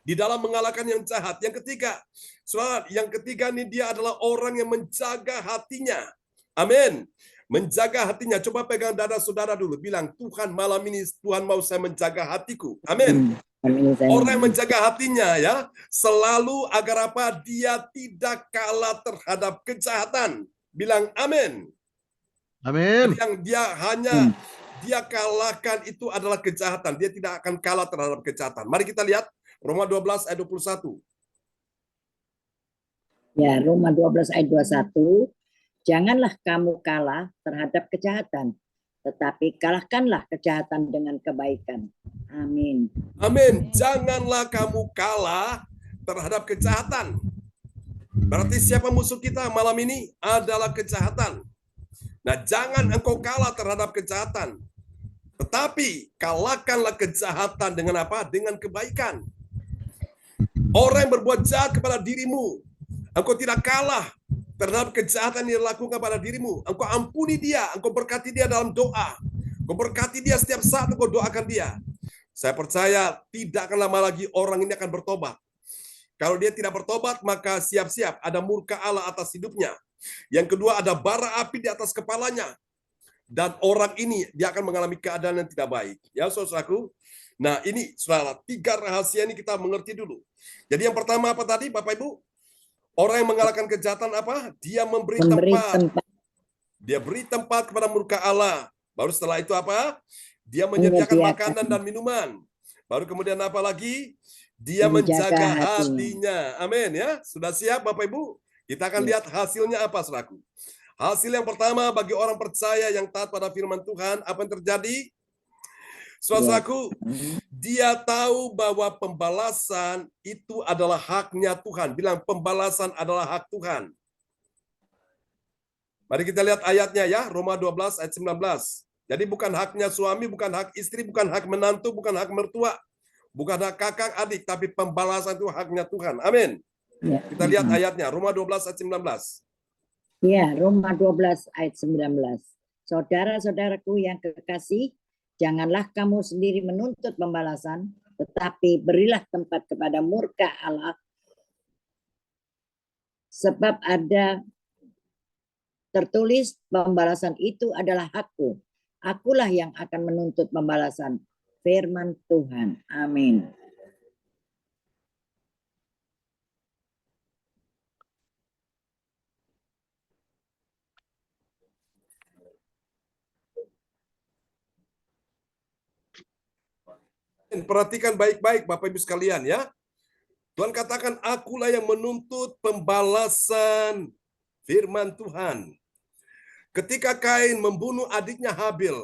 [SPEAKER 6] di dalam mengalahkan yang jahat. Yang ketiga, saudara, yang ketiga ini dia adalah orang yang menjaga hatinya. Amin. Menjaga hatinya. Coba pegang dada saudara dulu. Bilang, Tuhan malam ini Tuhan mau saya menjaga hatiku. Amin. Orang yang menjaga hatinya ya, selalu agar apa? Dia tidak kalah terhadap kejahatan. Bilang amin.
[SPEAKER 8] Amin.
[SPEAKER 6] Yang dia hanya dia kalahkan itu adalah kejahatan. Dia tidak akan kalah terhadap kejahatan. Mari kita lihat Roma 12 ayat 21.
[SPEAKER 2] Ya, Roma 12 ayat 21. Janganlah kamu kalah terhadap kejahatan, tetapi kalahkanlah kejahatan dengan kebaikan. Amin.
[SPEAKER 6] Amin. Janganlah kamu kalah terhadap kejahatan. Berarti siapa musuh kita malam ini? Adalah kejahatan. Nah, jangan engkau kalah terhadap kejahatan. Tetapi kalahkanlah kejahatan dengan apa? Dengan kebaikan. Orang yang berbuat jahat kepada dirimu, engkau tidak kalah terhadap kejahatan yang dilakukan pada dirimu. Engkau ampuni dia, engkau berkati dia dalam doa. Engkau berkati dia setiap saat engkau doakan dia. Saya percaya tidak akan lama lagi orang ini akan bertobat. Kalau dia tidak bertobat, maka siap-siap ada murka Allah atas hidupnya. Yang kedua, ada bara api di atas kepalanya. Dan orang ini dia akan mengalami keadaan yang tidak baik. Ya, saudaraku. Nah, ini saudara, 3 rahasia ini kita mengerti dulu. Jadi yang pertama apa tadi, Bapak Ibu? Orang yang mengalahkan kejahatan apa? Dia memberi tempat. Dia beri tempat kepada murka Allah. Baru setelah itu apa? Dia menyediakan makanan dan minuman. Baru kemudian apa lagi? Dia menjaga hatinya. Amin ya. Sudah siap Bapak Ibu? Kita akan lihat hasilnya apa, saudaraku. Hasil yang pertama bagi orang percaya yang taat pada firman Tuhan, apa yang terjadi? Saudaraku, dia tahu bahwa pembalasan itu adalah haknya Tuhan. Bilang pembalasan adalah hak Tuhan. Mari kita lihat ayatnya ya, Roma 12 ayat 19. Jadi bukan haknya suami, bukan hak istri, bukan hak menantu, bukan hak mertua, bukan hak kakak adik, tapi pembalasan itu haknya Tuhan. Amin. Ya. Kita lihat ayatnya, Roma 12 ayat 19.
[SPEAKER 2] Ya, Roma 12 ayat 19. Saudara-saudaraku yang kekasih, janganlah kamu sendiri menuntut pembalasan, tetapi berilah tempat kepada murka Allah.
[SPEAKER 9] Sebab ada tertulis, pembalasan itu adalah hakku. Akulah yang akan menuntut pembalasan. Firman Tuhan. Amin.
[SPEAKER 6] Perhatikan baik-baik Bapak Ibu sekalian ya. Tuhan katakan, akulah yang menuntut pembalasan. Firman Tuhan. Ketika Kain membunuh adiknya Habil,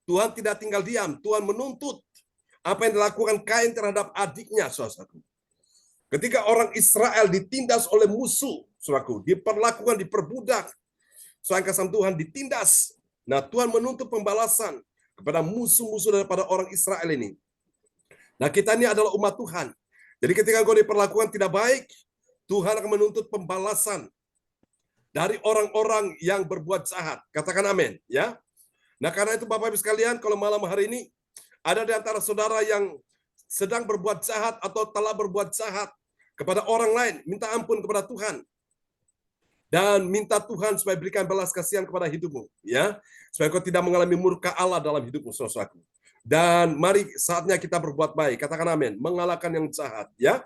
[SPEAKER 6] Tuhan tidak tinggal diam. Tuhan menuntut apa yang dilakukan Kain terhadap adiknya, saudaraku. Ketika orang Israel ditindas oleh musuh, saudaraku, diperlakukan, diperbudak, sangkasan Tuhan ditindas. Nah, Tuhan menuntut pembalasan kepada musuh-musuh daripada orang Israel ini. Nah, kita ini adalah umat Tuhan. Jadi ketika engkau diperlakukan tidak baik, Tuhan akan menuntut pembalasan dari orang-orang yang berbuat jahat. Katakan amin, ya. Nah, karena itu Bapak Ibu sekalian, kalau malam hari ini ada di antara saudara yang sedang berbuat jahat atau telah berbuat jahat kepada orang lain, minta ampun kepada Tuhan. Dan minta Tuhan supaya berikan belas kasihan kepada hidupmu, ya. Supaya kau tidak mengalami murka Allah dalam hidupmu, saudaraku. Dan mari saatnya kita berbuat baik. Katakan amin. Mengalahkan yang jahat, ya.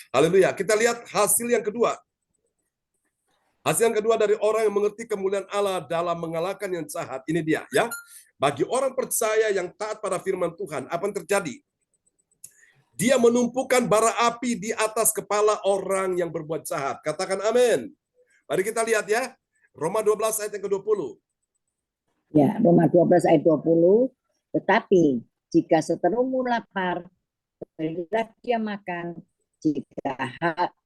[SPEAKER 6] Haleluya. Kita lihat hasil yang kedua. Hasil yang kedua dari orang yang mengerti kemuliaan Allah dalam mengalahkan yang jahat. Ini dia, ya. Bagi orang percaya yang taat pada firman Tuhan, apa yang terjadi? Dia menumpukan bara api di atas kepala orang yang berbuat jahat. Katakan amin. Mari kita lihat ya. Roma 12 ayat yang ke-20.
[SPEAKER 9] Ya, Roma 12 ayat 20. Tetapi jika seterumu lapar, berilah dia makan. Jika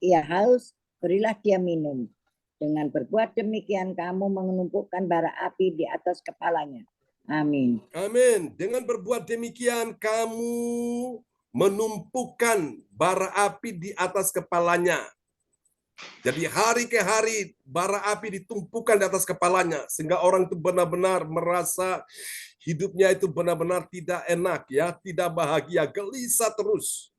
[SPEAKER 9] ia haus, berilah dia minum. Dengan berbuat demikian, kamu menumpukan bara api di atas kepalanya. Amin.
[SPEAKER 6] Amin. Dengan berbuat demikian, kamu menumpukan bara api di atas kepalanya. Jadi hari ke hari bara api ditumpukan di atas kepalanya sehingga orang itu benar-benar merasa hidupnya itu benar-benar tidak enak, ya, tidak bahagia, gelisah terus.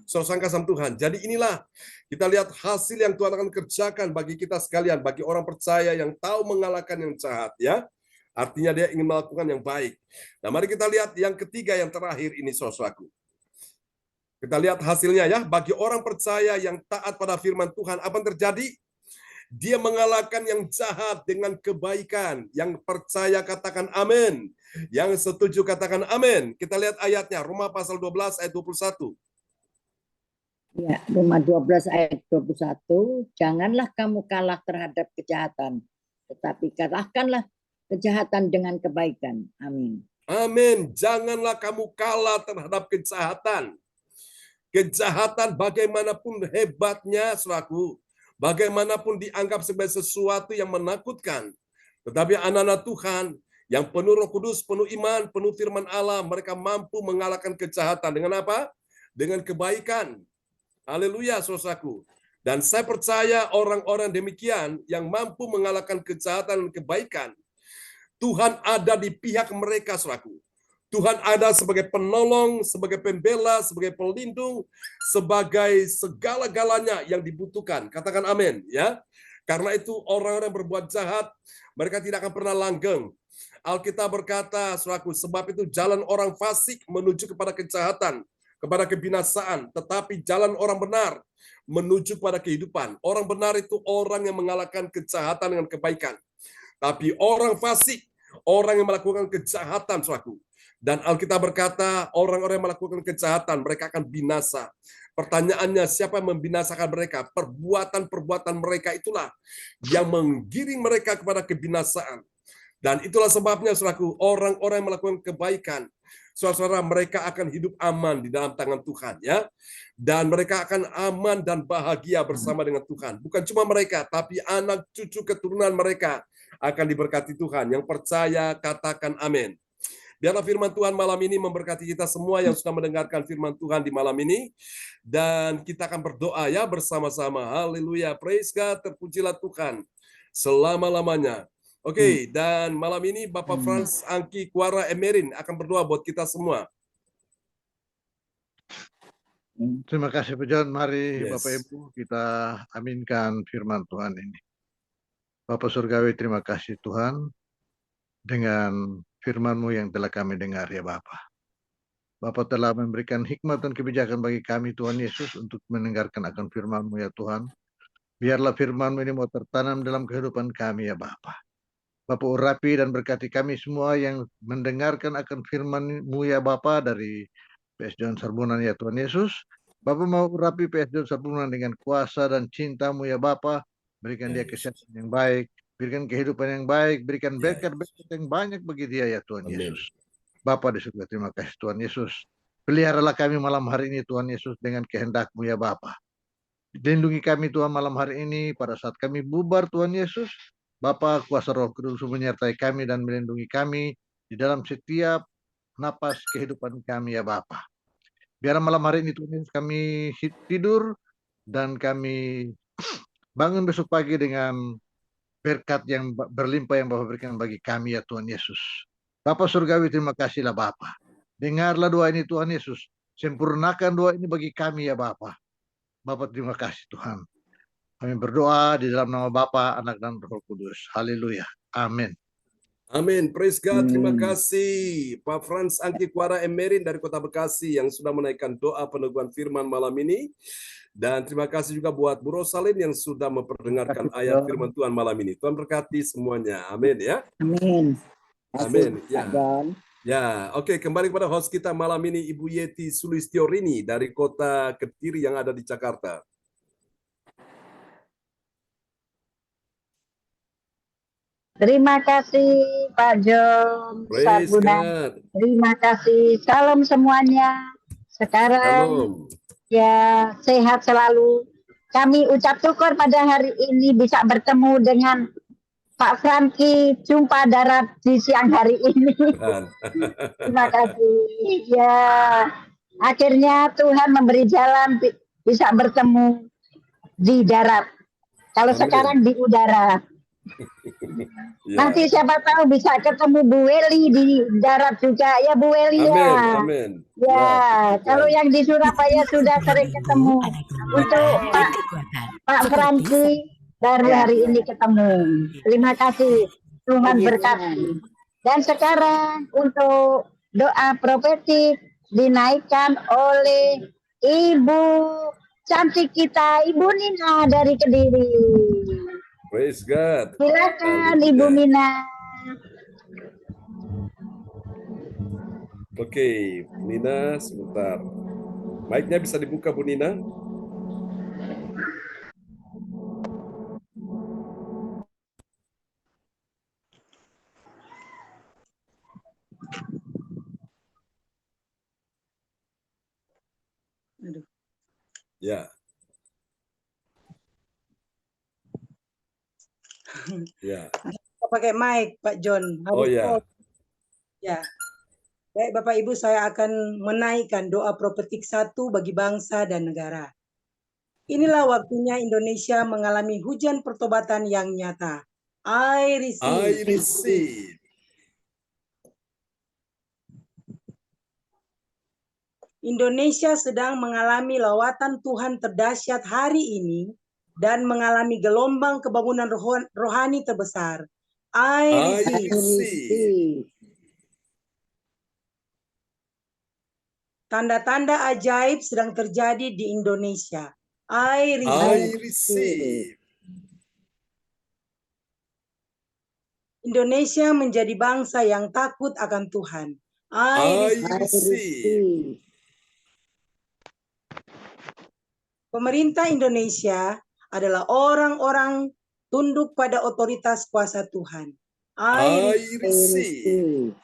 [SPEAKER 6] Sangka sama Tuhan. Jadi inilah kita lihat hasil yang Tuhan akan kerjakan bagi kita sekalian, bagi orang percaya yang tahu mengalahkan yang jahat, ya. Artinya dia ingin melakukan yang baik. Nah, mari kita lihat yang ketiga, yang terakhir ini, saudaraku. Kita lihat hasilnya ya, bagi orang percaya yang taat pada firman Tuhan, apa yang terjadi? Dia mengalahkan yang jahat dengan kebaikan. Yang percaya katakan amin. Yang setuju katakan amin. Kita lihat ayatnya, Roma pasal 12 ayat 21.
[SPEAKER 9] Ya, Roma 12 ayat 21, janganlah kamu kalah terhadap kejahatan, tetapi kalahkanlah kejahatan dengan kebaikan. Amin.
[SPEAKER 6] Amin. Janganlah kamu kalah terhadap kejahatan. Kejahatan bagaimanapun hebatnya, saudaraku, bagaimanapun dianggap sebagai sesuatu yang menakutkan, tetapi anak-anak Tuhan yang penuh Roh Kudus, penuh iman, penuh firman Allah, mereka mampu mengalahkan kejahatan dengan apa? Dengan kebaikan. Haleluya, saudaraku. Dan saya percaya orang-orang demikian yang mampu mengalahkan kejahatan dan kebaikan, Tuhan ada di pihak mereka, saudaraku. Tuhan ada sebagai penolong, sebagai pembela, sebagai pelindung, sebagai segala-galanya yang dibutuhkan. Katakan amin, ya. Karena itu orang-orang yang berbuat jahat, mereka tidak akan pernah langgeng. Alkitab berkata, saudaraku, sebab itu jalan orang fasik menuju kepada kejahatan, kepada kebinasaan, tetapi jalan orang benar menuju kepada kehidupan. Orang benar itu orang yang mengalahkan kejahatan dengan kebaikan. Tapi orang fasik, orang yang melakukan kejahatan, saudaraku. Dan Alkitab berkata, orang-orang yang melakukan kejahatan, mereka akan binasa. Pertanyaannya, siapa yang membinasakan mereka? Perbuatan-perbuatan mereka itulah yang menggiring mereka kepada kebinasaan. Dan itulah sebabnya, saudaraku, orang-orang yang melakukan kebaikan, saudara-saudara, mereka akan hidup aman di dalam tangan Tuhan, ya. Dan mereka akan aman dan bahagia bersama dengan Tuhan. Bukan cuma mereka, tapi anak cucu keturunan mereka akan diberkati Tuhan. Yang percaya, katakan amin. Biarlah firman Tuhan malam ini memberkati kita semua yang sudah mendengarkan firman Tuhan di malam ini. Dan kita akan berdoa ya bersama-sama. Haleluya. Praise God. Terpujilah Tuhan selama-lamanya. Oke, dan malam ini Bapak Frans Angki Kuara Emerin akan berdoa buat kita semua.
[SPEAKER 8] Terima kasih Pak John. Mari
[SPEAKER 6] Yes.
[SPEAKER 8] Bapak Ibu kita aminkan firman Tuhan ini. Bapa Surgawi, terima kasih Tuhan dengan firman-Mu yang telah kami dengar ya Bapa. Bapa telah memberikan hikmat dan kebijakan bagi kami Tuhan Yesus untuk mendengarkan akan firman-Mu ya Tuhan. Biarlah firman-Mu ini mau tertanam dalam kehidupan kami ya Bapa. Bapa urapi dan berkati kami semua yang mendengarkan akan firman-Mu ya Bapa dari PS John Sarbunan ya Tuhan Yesus. Bapa mau urapi PS John Sarbunan dengan kuasa dan cinta-Mu ya Bapa. Berikan dia kesehatan yang baik, berikan kehidupan yang baik, berikan berkat-berkat yang banyak bagi dia ya Tuhan
[SPEAKER 6] Amin.
[SPEAKER 8] Yesus. Bapa di surga, terima kasih Tuhan Yesus. Peliharalah kami malam hari ini Tuhan Yesus dengan kehendak-Mu ya Bapa. Lindungi kami Tuhan malam hari ini pada saat kami bubar Tuhan Yesus. Bapa, kuasa Roh Kudus menyertai kami dan melindungi kami di dalam setiap napas kehidupan kami ya Bapa. Biar malam hari ini Tuhan Yesus kami tidur dan kami bangun besok pagi dengan berkat yang berlimpah yang Bapa berikan bagi kami ya Tuhan Yesus. Bapa Surgawi, terima kasihlah Bapa. Dengarlah doa ini Tuhan Yesus. Sempurnakan doa ini bagi kami ya Bapa. Bapa terima kasih Tuhan. Kami berdoa di dalam nama Bapa, Anak dan Roh Kudus. Haleluya. Amin.
[SPEAKER 6] Amin. Praise God. Terima kasih Pak Frans Angki Kuara Emerin dari Kota Bekasi yang sudah menaikkan doa peneguhan firman malam ini. Dan terima kasih juga buat Bu Rosalin yang sudah memperdengarkan ayat firman Tuhan malam ini. Tuhan berkati semuanya. Amin ya.
[SPEAKER 9] Amin.
[SPEAKER 6] Amin.
[SPEAKER 9] Ya. John.
[SPEAKER 6] Ya, oke, kembali kepada host kita malam ini Ibu Yeti Sulistiorini dari Kota Kediri yang ada di Jakarta.
[SPEAKER 5] Terima kasih Pak John
[SPEAKER 6] Praise
[SPEAKER 5] Sarbunan.
[SPEAKER 6] God.
[SPEAKER 5] Terima kasih. Salam semuanya. Sekarang
[SPEAKER 6] Shalom.
[SPEAKER 5] ya sehat selalu. Kami ucap syukur pada hari ini bisa bertemu dengan Pak Franky, jumpa darat di siang hari ini. Terima kasih. Ya, akhirnya Tuhan memberi jalan bisa bertemu di darat. Kalau
[SPEAKER 6] Amin.
[SPEAKER 5] sekarang di udara.
[SPEAKER 6] Ya.
[SPEAKER 5] Nanti siapa tahu bisa ketemu Bu Weli di darat juga ya Bu Weli
[SPEAKER 6] Amin,
[SPEAKER 5] ya.
[SPEAKER 6] amin.
[SPEAKER 5] Ya, kalau yang di Surabaya sudah sering ketemu. Untuk Pak Franky baru hari ini ketemu. Terima kasih. Tuhan berkati. Dan sekarang untuk doa profetik dinaikkan oleh Ibu cantik kita, Ibu Nina dari Kediri.
[SPEAKER 6] Praise God.
[SPEAKER 5] Silakan Ibu Nina.
[SPEAKER 6] Oke, Nina sebentar. Mic-nya bisa dibuka Bu Nina?
[SPEAKER 3] Aduh.
[SPEAKER 6] Ya. Ya.
[SPEAKER 3] Pakai mic Pak John.
[SPEAKER 6] Oh ya.
[SPEAKER 3] Ya. Baik Bapak Ibu, saya akan menaikkan doa profetik 1 bagi bangsa dan negara. Inilah waktunya Indonesia mengalami hujan pertobatan yang nyata. I receive.
[SPEAKER 6] I receive.
[SPEAKER 3] Indonesia sedang mengalami lawatan Tuhan terdahsyat hari ini dan mengalami gelombang kebangunan rohani terbesar. I receive. Tanda-tanda ajaib sedang terjadi di Indonesia. I receive. Indonesia menjadi bangsa yang takut akan Tuhan. I receive. Pemerintah Indonesia adalah orang-orang tunduk pada otoritas kuasa Tuhan. I receive.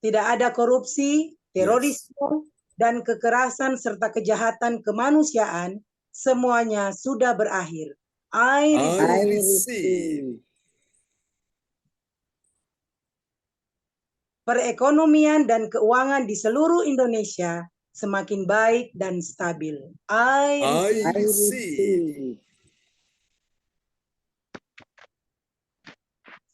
[SPEAKER 3] Tidak ada korupsi, terorisme, dan kekerasan serta kejahatan kemanusiaan, semuanya sudah berakhir. I receive. Perekonomian dan keuangan di seluruh Indonesia semakin baik dan stabil. I receive.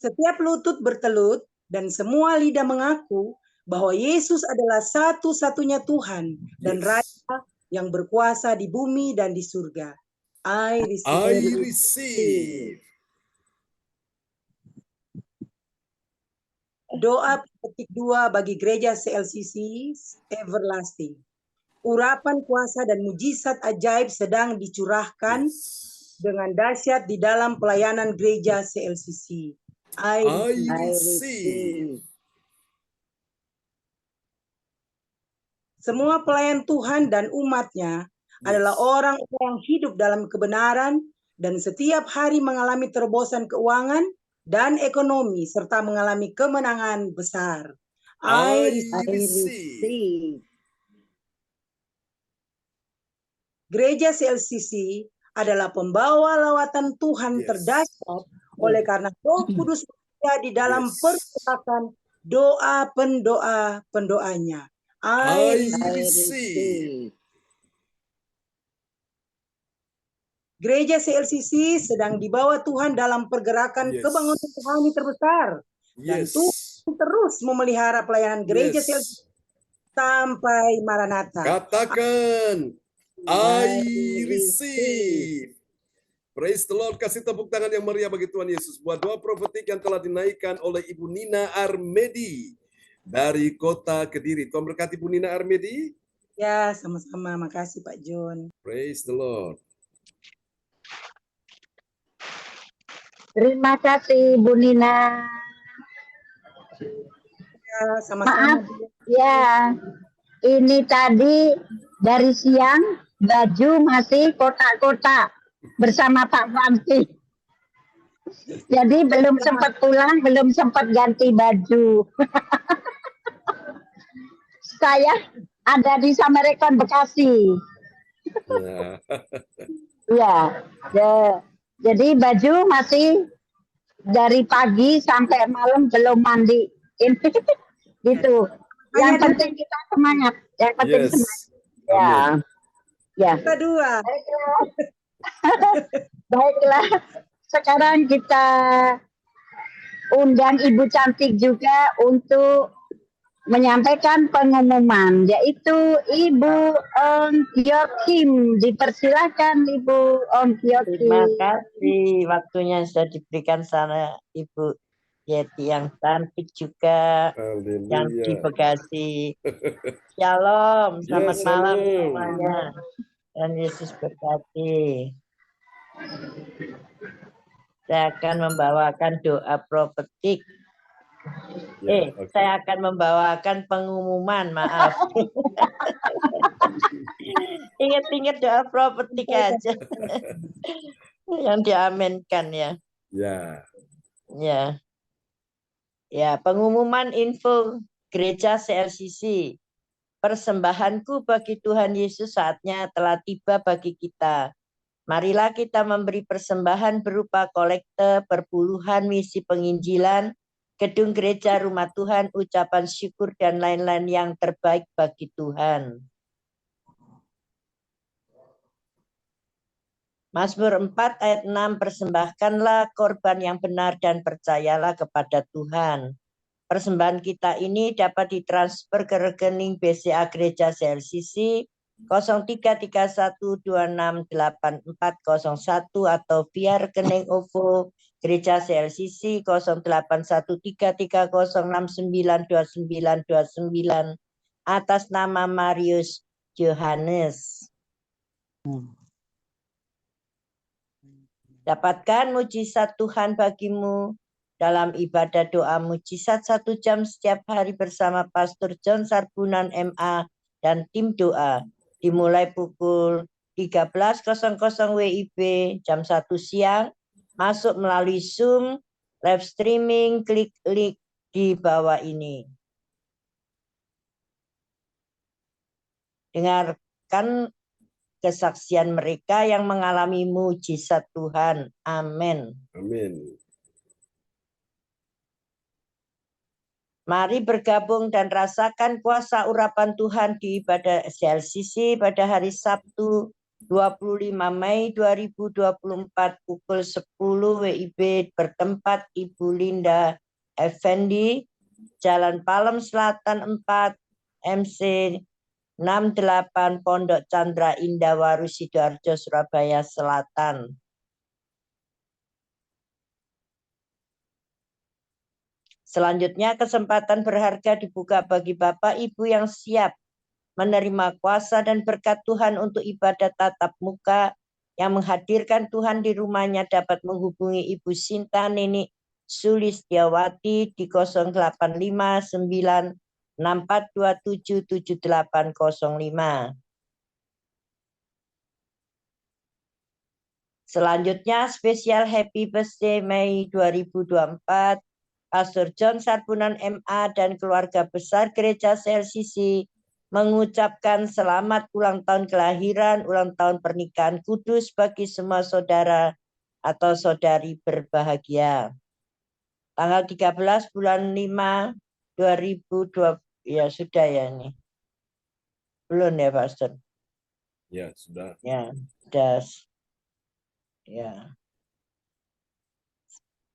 [SPEAKER 3] Setiap lutut bertelut dan semua lidah mengaku bahwa Yesus adalah satu-satunya Tuhan dan Raja yang berkuasa di bumi dan di surga. I
[SPEAKER 6] I
[SPEAKER 3] receive.
[SPEAKER 6] receive.
[SPEAKER 3] Doa petik 2 bagi gereja CLCC Everlasting. Urapan kuasa dan mujizat ajaib sedang dicurahkan dengan dahsyat di dalam pelayanan gereja CLCC. I
[SPEAKER 6] receive.
[SPEAKER 3] Semua pelayan Tuhan dan umatnya adalah orang yang hidup dalam kebenaran dan setiap hari mengalami terobosan keuangan dan ekonomi serta mengalami kemenangan besar. I
[SPEAKER 6] receive.
[SPEAKER 3] Gereja CLCC adalah pembawa lawatan Tuhan terdahsyat oleh karena Roh Kudus bekerja di dalam pergerakan doa pendoanya. I
[SPEAKER 6] receive.
[SPEAKER 3] Gereja CLCC sedang dibawa Tuhan dalam pergerakan kebangunan rohani terbesar. Dan Tuhan terus memelihara pelayanan gereja CLCC sampai Maranatha.
[SPEAKER 6] Katakan, I receive. Praise the Lord. Kasih tepuk tangan yang meriah bagi Tuhan Yesus. Buat doa profetik yang telah dinaikkan oleh Ibu Nina Armedi dari Kota Kediri. Tuhan berkati Ibu Nina Armedi.
[SPEAKER 3] Ya, sama-sama. Makasih Pak John.
[SPEAKER 6] Praise the Lord.
[SPEAKER 5] Terima kasih Bu Nina.
[SPEAKER 3] Ya, sama-sama.
[SPEAKER 5] Maaf, ya. Ini tadi dari siang baju masih kotak-kotak bersama Pak Fanti. Jadi belum sempat pulang, belum sempat ganti baju. Saya ada di Samerekon Bekasi. Ya, jadi baju masih dari pagi sampai malam belum mandi. Gitu. Yang penting kita semangat. Yang penting semangat. Ya. Ya.
[SPEAKER 3] Kedua.
[SPEAKER 5] Baiklah. Sekarang kita undang Ibu Cantik juga untuk menyampaikan pengumuman, yaitu Ibu Ong Kyok Kim. Dipersilakan Ibu Ong Kyok Kim.
[SPEAKER 10] Terima kasih waktunya sudah diberikan sana Ibu Yeti yang cantik juga.
[SPEAKER 6] Haleluya.
[SPEAKER 10] Yang di Bekasi. Shalom, selamat malam semuanya. Dan Yesus berkati. Saya akan membawakan doa profetik. Saya akan membawakan pengumuman, maaf. Ingat-ingat doa profetik aja. Yang diaminkan ya. Ya, pengumuman info gereja CLCC. Persembahanku bagi Tuhan Yesus saatnya telah tiba bagi kita. Marilah kita memberi persembahan berupa kolekte, perpuluhan, misi penginjilan, gedung gereja, rumah Tuhan, ucapan syukur, dan lain-lain yang terbaik bagi Tuhan. Mazmur 4 ayat 6, persembahkanlah korban yang benar dan percayalah kepada Tuhan. Persembahan kita ini dapat ditransfer ke rekening BCA Gereja CLCC 0331268401 atau via rekening OVO Gereja CLCC 081330692929 atas nama Marius Johannes. Dapatkan mujizat Tuhan bagimu dalam ibadah doa mujizat 1 jam setiap hari bersama Pastor John Sarbunan MA dan tim doa. Dimulai pukul 13.00 WIB jam 1 siang. Masuk melalui Zoom, live streaming, klik link di bawah ini. Dengarkan kesaksian mereka yang mengalami mujizat Tuhan. Amin.
[SPEAKER 6] Amin.
[SPEAKER 10] Mari bergabung dan rasakan kuasa urapan Tuhan di ibadah CLCC pada hari Sabtu 25 Mei 2024 pukul 10 WIB bertempat Ibu Linda Effendi, Jalan Palem Selatan 4, MC 68 Pondok Chandra Indah Waru Sidoarjo Surabaya Selatan. Selanjutnya kesempatan berharga dibuka bagi Bapak Ibu yang siap menerima kuasa dan berkat Tuhan untuk ibadah tatap muka yang menghadirkan Tuhan di rumahnya dapat menghubungi Ibu Sinta Nini Sulistiawati di 085964277805. Selanjutnya spesial Happy Birthday Mei 2024 Pastor John Sarbunan MA dan keluarga besar Gereja CLCC mengucapkan selamat ulang tahun kelahiran, ulang tahun pernikahan kudus bagi semua saudara atau saudari berbahagia. Tanggal 13 bulan 5 2020, ya sudah ya ini. Belum ya Pastor?
[SPEAKER 6] Ya, sudah.
[SPEAKER 10] Ya, sudah. Ya.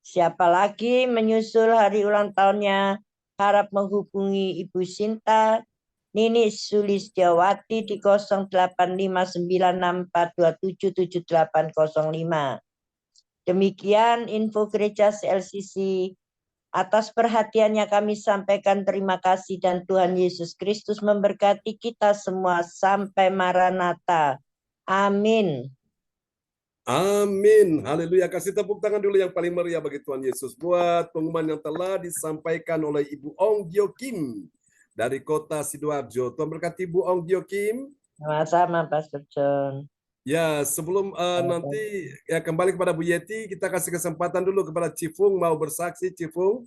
[SPEAKER 10] Siapa lagi menyusul hari ulang tahunnya harap menghubungi Ibu Sinta Nini Sulistiawati di 085964277805. Demikian info Gereja CLCC. Atas perhatiannya kami sampaikan terima kasih dan Tuhan Yesus Kristus memberkati kita semua sampai Maranatha. Amin.
[SPEAKER 6] Amin. Haleluya. Kasih tepuk tangan dulu yang paling meriah bagi Tuhan Yesus buat pengumuman yang telah disampaikan oleh Ibu Ong Gio Kim dari kota Sidoarjo. Tuhan berkati Ibu Ong Gio Kim.
[SPEAKER 10] Sama-sama Pastor John.
[SPEAKER 6] Ya, sebelum nanti ya kembali kepada Bu Yeti, kita kasih kesempatan dulu kepada Cifung mau bersaksi. Cifung.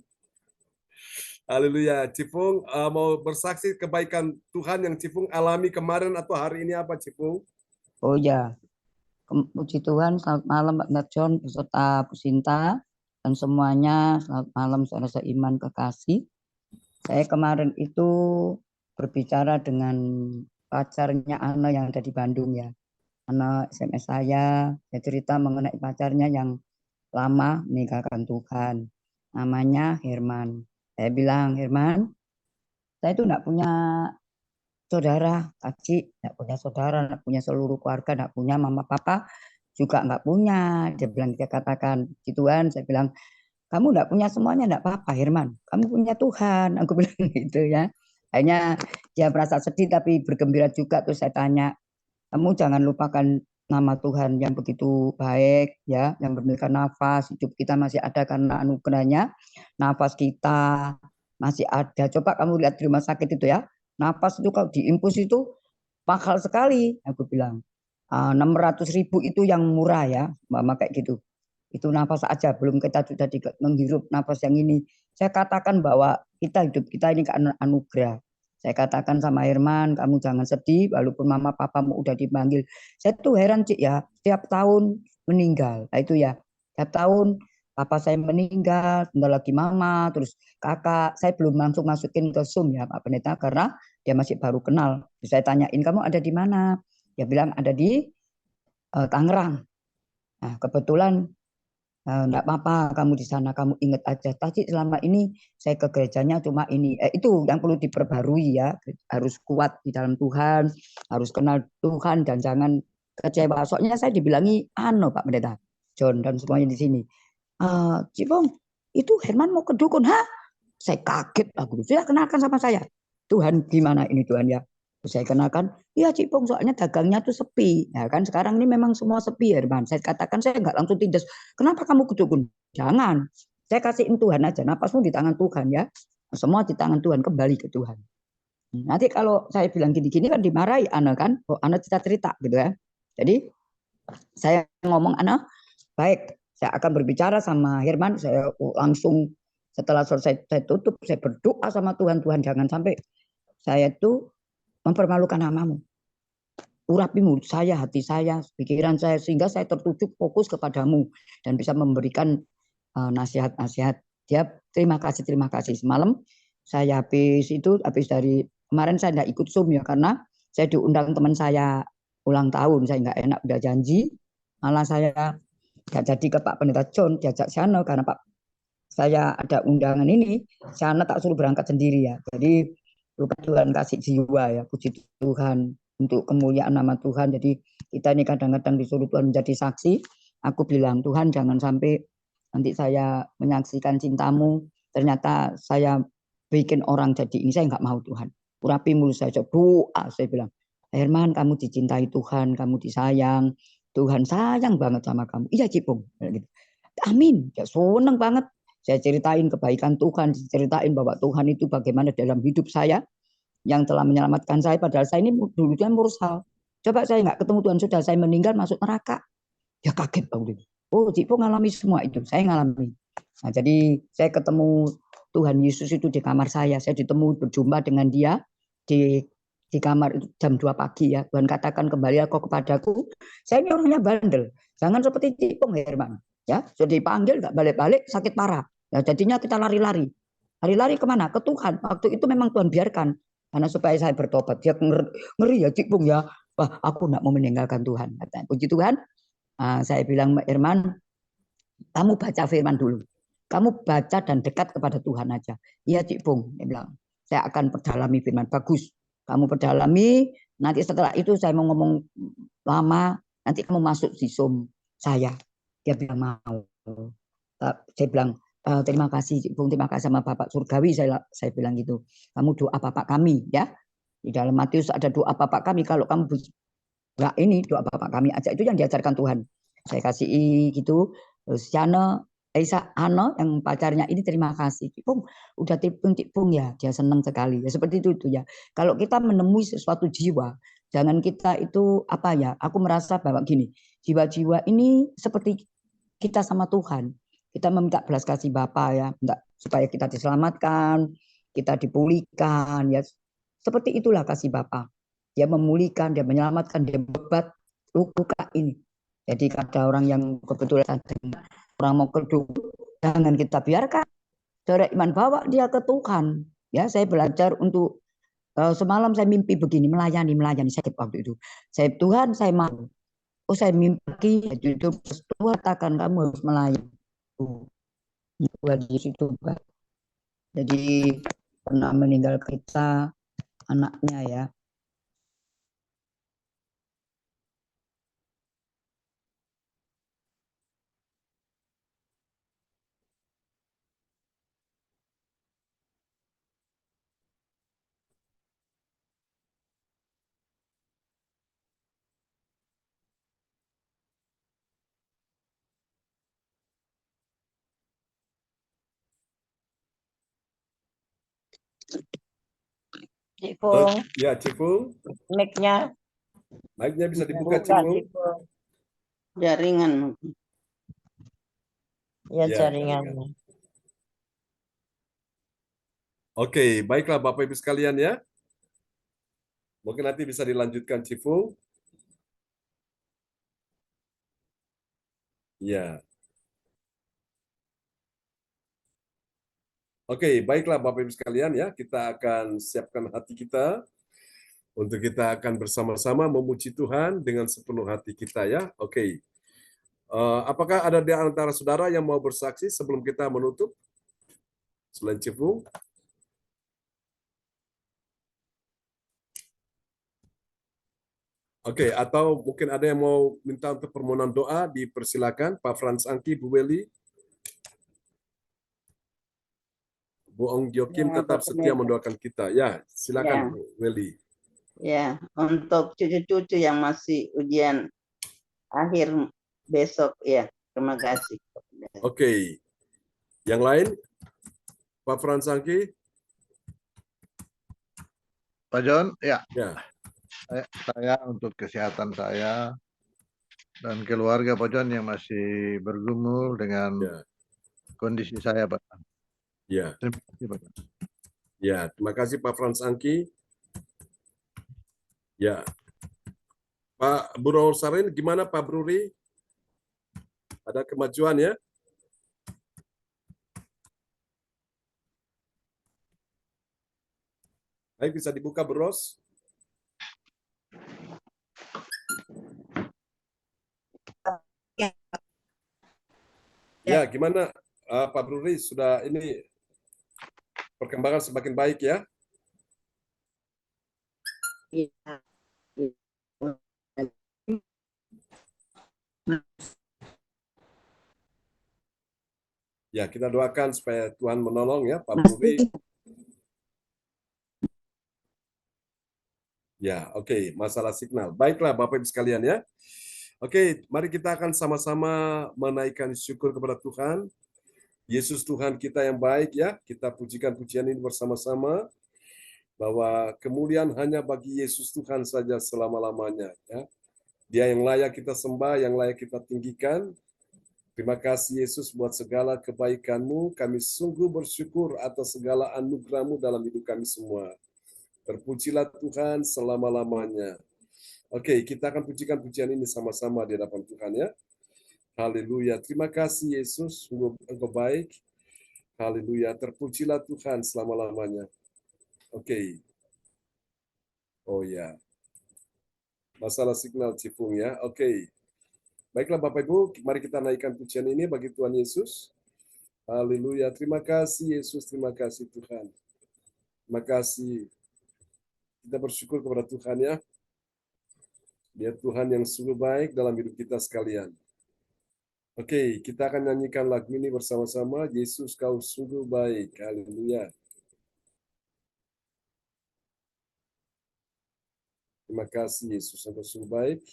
[SPEAKER 6] Haleluya. Cifung mau bersaksi kebaikan Tuhan yang Cifung alami kemarin atau hari ini apa Cifung?
[SPEAKER 2] Oh ya, puji Tuhan, selamat malam Mbak John beserta Bu Sinta dan semuanya. Selamat malam saudara seiman kekasih. Saya kemarin itu berbicara dengan pacarnya Ana yang ada di Bandung ya. Ana SMS saya cerita mengenai pacarnya yang lama meninggalkan Tuhan. Namanya Herman. Saya bilang, Herman, saya itu enggak punya saudara, Kak, enggak punya saudara, enggak punya seluruh keluarga, enggak punya mama papa juga enggak punya. Dia bilang, dia katakan, Tuhan, saya bilang, kamu enggak punya semuanya enggak apa-apa, Herman. Kamu punya Tuhan. Aku bilang gitu ya. Akhirnya dia merasa sedih tapi bergembira juga. Terus saya tanya, kamu jangan lupakan nama Tuhan yang begitu baik ya, yang memberikan nafas, hidup kita masih ada karena anugerahnya. Nafas kita masih ada. Coba kamu lihat di rumah sakit itu ya. Nafas itu kalau diinfus itu mahal sekali. Aku bilang 600.000 itu yang murah ya, Mama kayak gitu. Itu nafas aja, belum kita sudah menghirup nafas yang ini. Saya katakan bahwa hidup kita ini karena anugerah. Saya katakan sama Herman, kamu jangan sedih, walaupun mama papamu udah dipanggil. Saya tuh heran Cik ya, setiap tahun meninggal. Nah itu ya, setiap tahun papa saya meninggal, sebentar lagi mama, terus kakak. Saya belum langsung masukin ke Zoom ya Pak Pendeta, karena dia masih baru kenal. Terus saya tanyain, kamu ada di mana? Dia bilang ada di Tangerang. Nah kebetulan enggak apa-apa kamu di sana, kamu ingat aja tadi selama ini saya ke gerejanya cuma ini. Itu yang perlu diperbarui ya, harus kuat di dalam Tuhan, harus kenal Tuhan dan jangan kecewa. Soalnya saya dibilangi Pak Pendeta John dan semuanya di sini. Cipong, itu Herman mau ke dukun. Hah? Saya kaget aku. Sudah kenalkan sama saya. Tuhan gimana ini Tuhan ya? Saya kenalkan, iya Cipong soalnya dagangnya tuh sepi. Ya kan sekarang ini memang semua sepi Herman. Saya katakan saya enggak langsung tindas. Kenapa kamu ke dukun? Jangan. Saya kasihin Tuhan aja. Napasmu di tangan Tuhan ya. Semua di tangan Tuhan, kembali ke Tuhan. Nanti kalau saya bilang gini-gini kan dimarahi Ana kan. Oh Ana cerita gitu ya. Jadi saya ngomong Ana, baik saya akan berbicara sama Herman. Saya langsung setelah selesai saya tutup, saya berdoa sama Tuhan. Tuhan jangan sampai saya tuh mempermalukan namamu. Urapi mulut saya, hati saya, pikiran saya, sehingga saya tertuju fokus kepadamu dan bisa memberikan nasihat-nasihat. Dia terima kasih. Semalam saya habis dari kemarin saya tidak ikut Zoom ya, karena saya diundang teman saya ulang tahun. Saya nggak enak, udah janji. Malah saya nggak jadi ke Pak Pendeta John, diajak sana karena Pak saya ada undangan ini. Sana tak suruh berangkat sendiri ya. Jadi lupa Tuhan kasih jiwa ya, puji Tuhan untuk kemuliaan nama Tuhan. Jadi kita ini kadang-kadang disuruh Tuhan menjadi saksi. Aku bilang, Tuhan jangan sampai nanti saya menyaksikan cintamu, ternyata saya bikin orang jadi ini, saya nggak mau Tuhan. Urapi mulut saya doa, saya bilang, Herman kamu dicintai Tuhan, kamu disayang, Tuhan sayang banget sama kamu. Iya Cipung, gitu. Amin, ya seneng banget. Saya ceritain kebaikan Tuhan, ceritain bahwa Tuhan itu bagaimana dalam hidup saya, yang telah menyelamatkan saya, padahal saya ini dulunya mursal. Coba saya nggak ketemu Tuhan, sudah saya meninggal masuk neraka. Ya kaget waktu itu. Oh, Cik Po ngalami semua itu, saya ngalami. Nah, jadi saya ketemu Tuhan Yesus itu di kamar saya berjumpa dengan dia di kamar itu jam 2 pagi ya. Tuhan katakan kembali kau kepadaku. Saya ini orangnya bandel. Jangan seperti Cik Po Herman. Ya, sudah dipanggil nggak balik-balik sakit parah. Ya, jadinya kita lari-lari. Lari-lari kemana? Ke Tuhan. Waktu itu memang Tuhan biarkan. Karena supaya saya bertobat. Dia ngeri ya Cik Pung ya. Wah, aku nggak mau meninggalkan Tuhan. Katanya. Puji Tuhan. Saya bilang Mbak Herman, kamu baca firman dulu. Kamu baca dan dekat kepada Tuhan aja. Iya Cik Pung. Dia bilang, saya akan perdalami firman. Bagus. Kamu perdalami. Nanti setelah itu saya mau ngomong lama. Nanti kamu masuk di Zoom saya. Dia bilang mau. Saya bilang, terima kasih Cik Pung, terima kasih sama Bapak Surgawi, saya bilang gitu. Kamu doa Bapak kami ya. Di dalam Matius ada doa Bapak kami, kalau kamu enggak ini doa Bapak kami aja, itu yang diajarkan Tuhan. Saya kasih gitu. Siana Aisyah Ano yang pacarnya ini terima kasih. Cik Pung, udah Cik Pung ya, dia senang sekali. Ya seperti itu ya. Kalau kita menemui sesuatu jiwa, jangan kita itu apa ya, aku merasa bahwa gini, jiwa-jiwa ini seperti kita sama Tuhan. Kita meminta belas kasih Bapa ya, supaya kita diselamatkan, kita dipulihkan ya. Seperti itulah kasih Bapa. Dia memulihkan, dia menyelamatkan, dia bebat luka ini. Jadi ada orang yang kebetulan orang mau kedua, jangan kita biarkan. Saudara iman bawa dia ke Tuhan. Ya, saya belajar untuk semalam saya mimpi begini, melayani sakit waktu itu. Tuhan saya mau. Oh saya mimpi itu Tuhan katakan kamu harus melayani. Tuhan Yesus itu Pak. Jadi pernah meninggal kita anaknya ya.
[SPEAKER 10] Cik Pung,
[SPEAKER 6] Ya, Cik Pung.
[SPEAKER 10] mic-nya
[SPEAKER 6] Mic-nya bisa dibuka, Cik
[SPEAKER 10] buka,
[SPEAKER 6] Pung.
[SPEAKER 10] Cik Pung.
[SPEAKER 1] Jaringan.
[SPEAKER 10] Ya,
[SPEAKER 6] Ya,
[SPEAKER 10] jaringannya.
[SPEAKER 6] Oke, baiklah Bapak Ibu sekalian ya. Mungkin nanti bisa dilanjutkan Cik Pung. Ya. Oke, baiklah Bapak Ibu sekalian ya, kita akan siapkan hati kita untuk kita akan bersama-sama memuji Tuhan dengan sepenuh hati kita ya. Oke. Apakah ada di antara saudara yang mau bersaksi sebelum kita menutup? Selain Cik Pung? Oke, atau mungkin ada yang mau minta untuk permohonan doa, dipersilakan Pak Frans Angki, Bu Weli. Bu Ong Jokim
[SPEAKER 1] Ya,
[SPEAKER 6] tetap
[SPEAKER 1] Bapak
[SPEAKER 6] setia
[SPEAKER 1] Mega.
[SPEAKER 6] mendoakan kita. Ya, silakan
[SPEAKER 1] Ya.
[SPEAKER 6] Bu Weli.
[SPEAKER 1] Ya, untuk cucu-cucu yang masih ujian akhir besok ya. Terima kasih.
[SPEAKER 6] Oke. Yang lain? Pak Frans Angki?
[SPEAKER 8] Pak John, ya.
[SPEAKER 6] Ya.
[SPEAKER 8] Saya untuk kesehatan saya dan keluarga Pak John yang masih bergumul dengan kondisi saya, Pak.
[SPEAKER 6] Ya.
[SPEAKER 8] Terima kasih, Pak.
[SPEAKER 6] Ya, terima kasih Pak Frans Angki. Ya. Pak Bro Sarin, gimana Pak Bruri? Ada kemajuan ya? Baik, bisa dibuka Bros. Ya, gimana Pak Bruri, sudah ini perkembangan semakin baik ya? Ya, kita doakan supaya Tuhan menolong ya, Pak Puri. Ya, oke, masalah signal. Baiklah Bapak Ibu sekalian ya. Oke, mari kita akan sama-sama menaikkan syukur kepada Tuhan. Yesus Tuhan kita yang baik ya. Kita pujikan pujian ini bersama-sama. Bahwa kemuliaan hanya bagi Yesus Tuhan saja selama-lamanya. Ya. Dia yang layak kita sembah, yang layak kita tinggikan. Terima kasih Yesus buat segala kebaikan-Mu. Kami sungguh bersyukur atas segala anugerah-Mu dalam hidup kami semua. Terpujilah Tuhan selama-lamanya. Oke, kita akan pujikan pujian ini sama-sama di hadapan Tuhan ya. Haleluya. Terima kasih Yesus, sungguh Engkau baik. Haleluya. Terpujilah Tuhan selama-lamanya. Oke. Oh ya. Masalah signal Cipung ya. Oke. Baiklah Bapak Ibu, mari kita naikkan pujian ini bagi Tuhan Yesus. Haleluya. Terima kasih Yesus, terima kasih Tuhan. Terima kasih. Kita bersyukur kepada Tuhan ya. Dia Tuhan yang sungguh baik dalam hidup kita sekalian. Oke, kita akan nyanyikan lagu ini bersama-sama. Yesus kau sungguh baik. Haleluya. Terima kasih Yesus, engkau sungguh baik.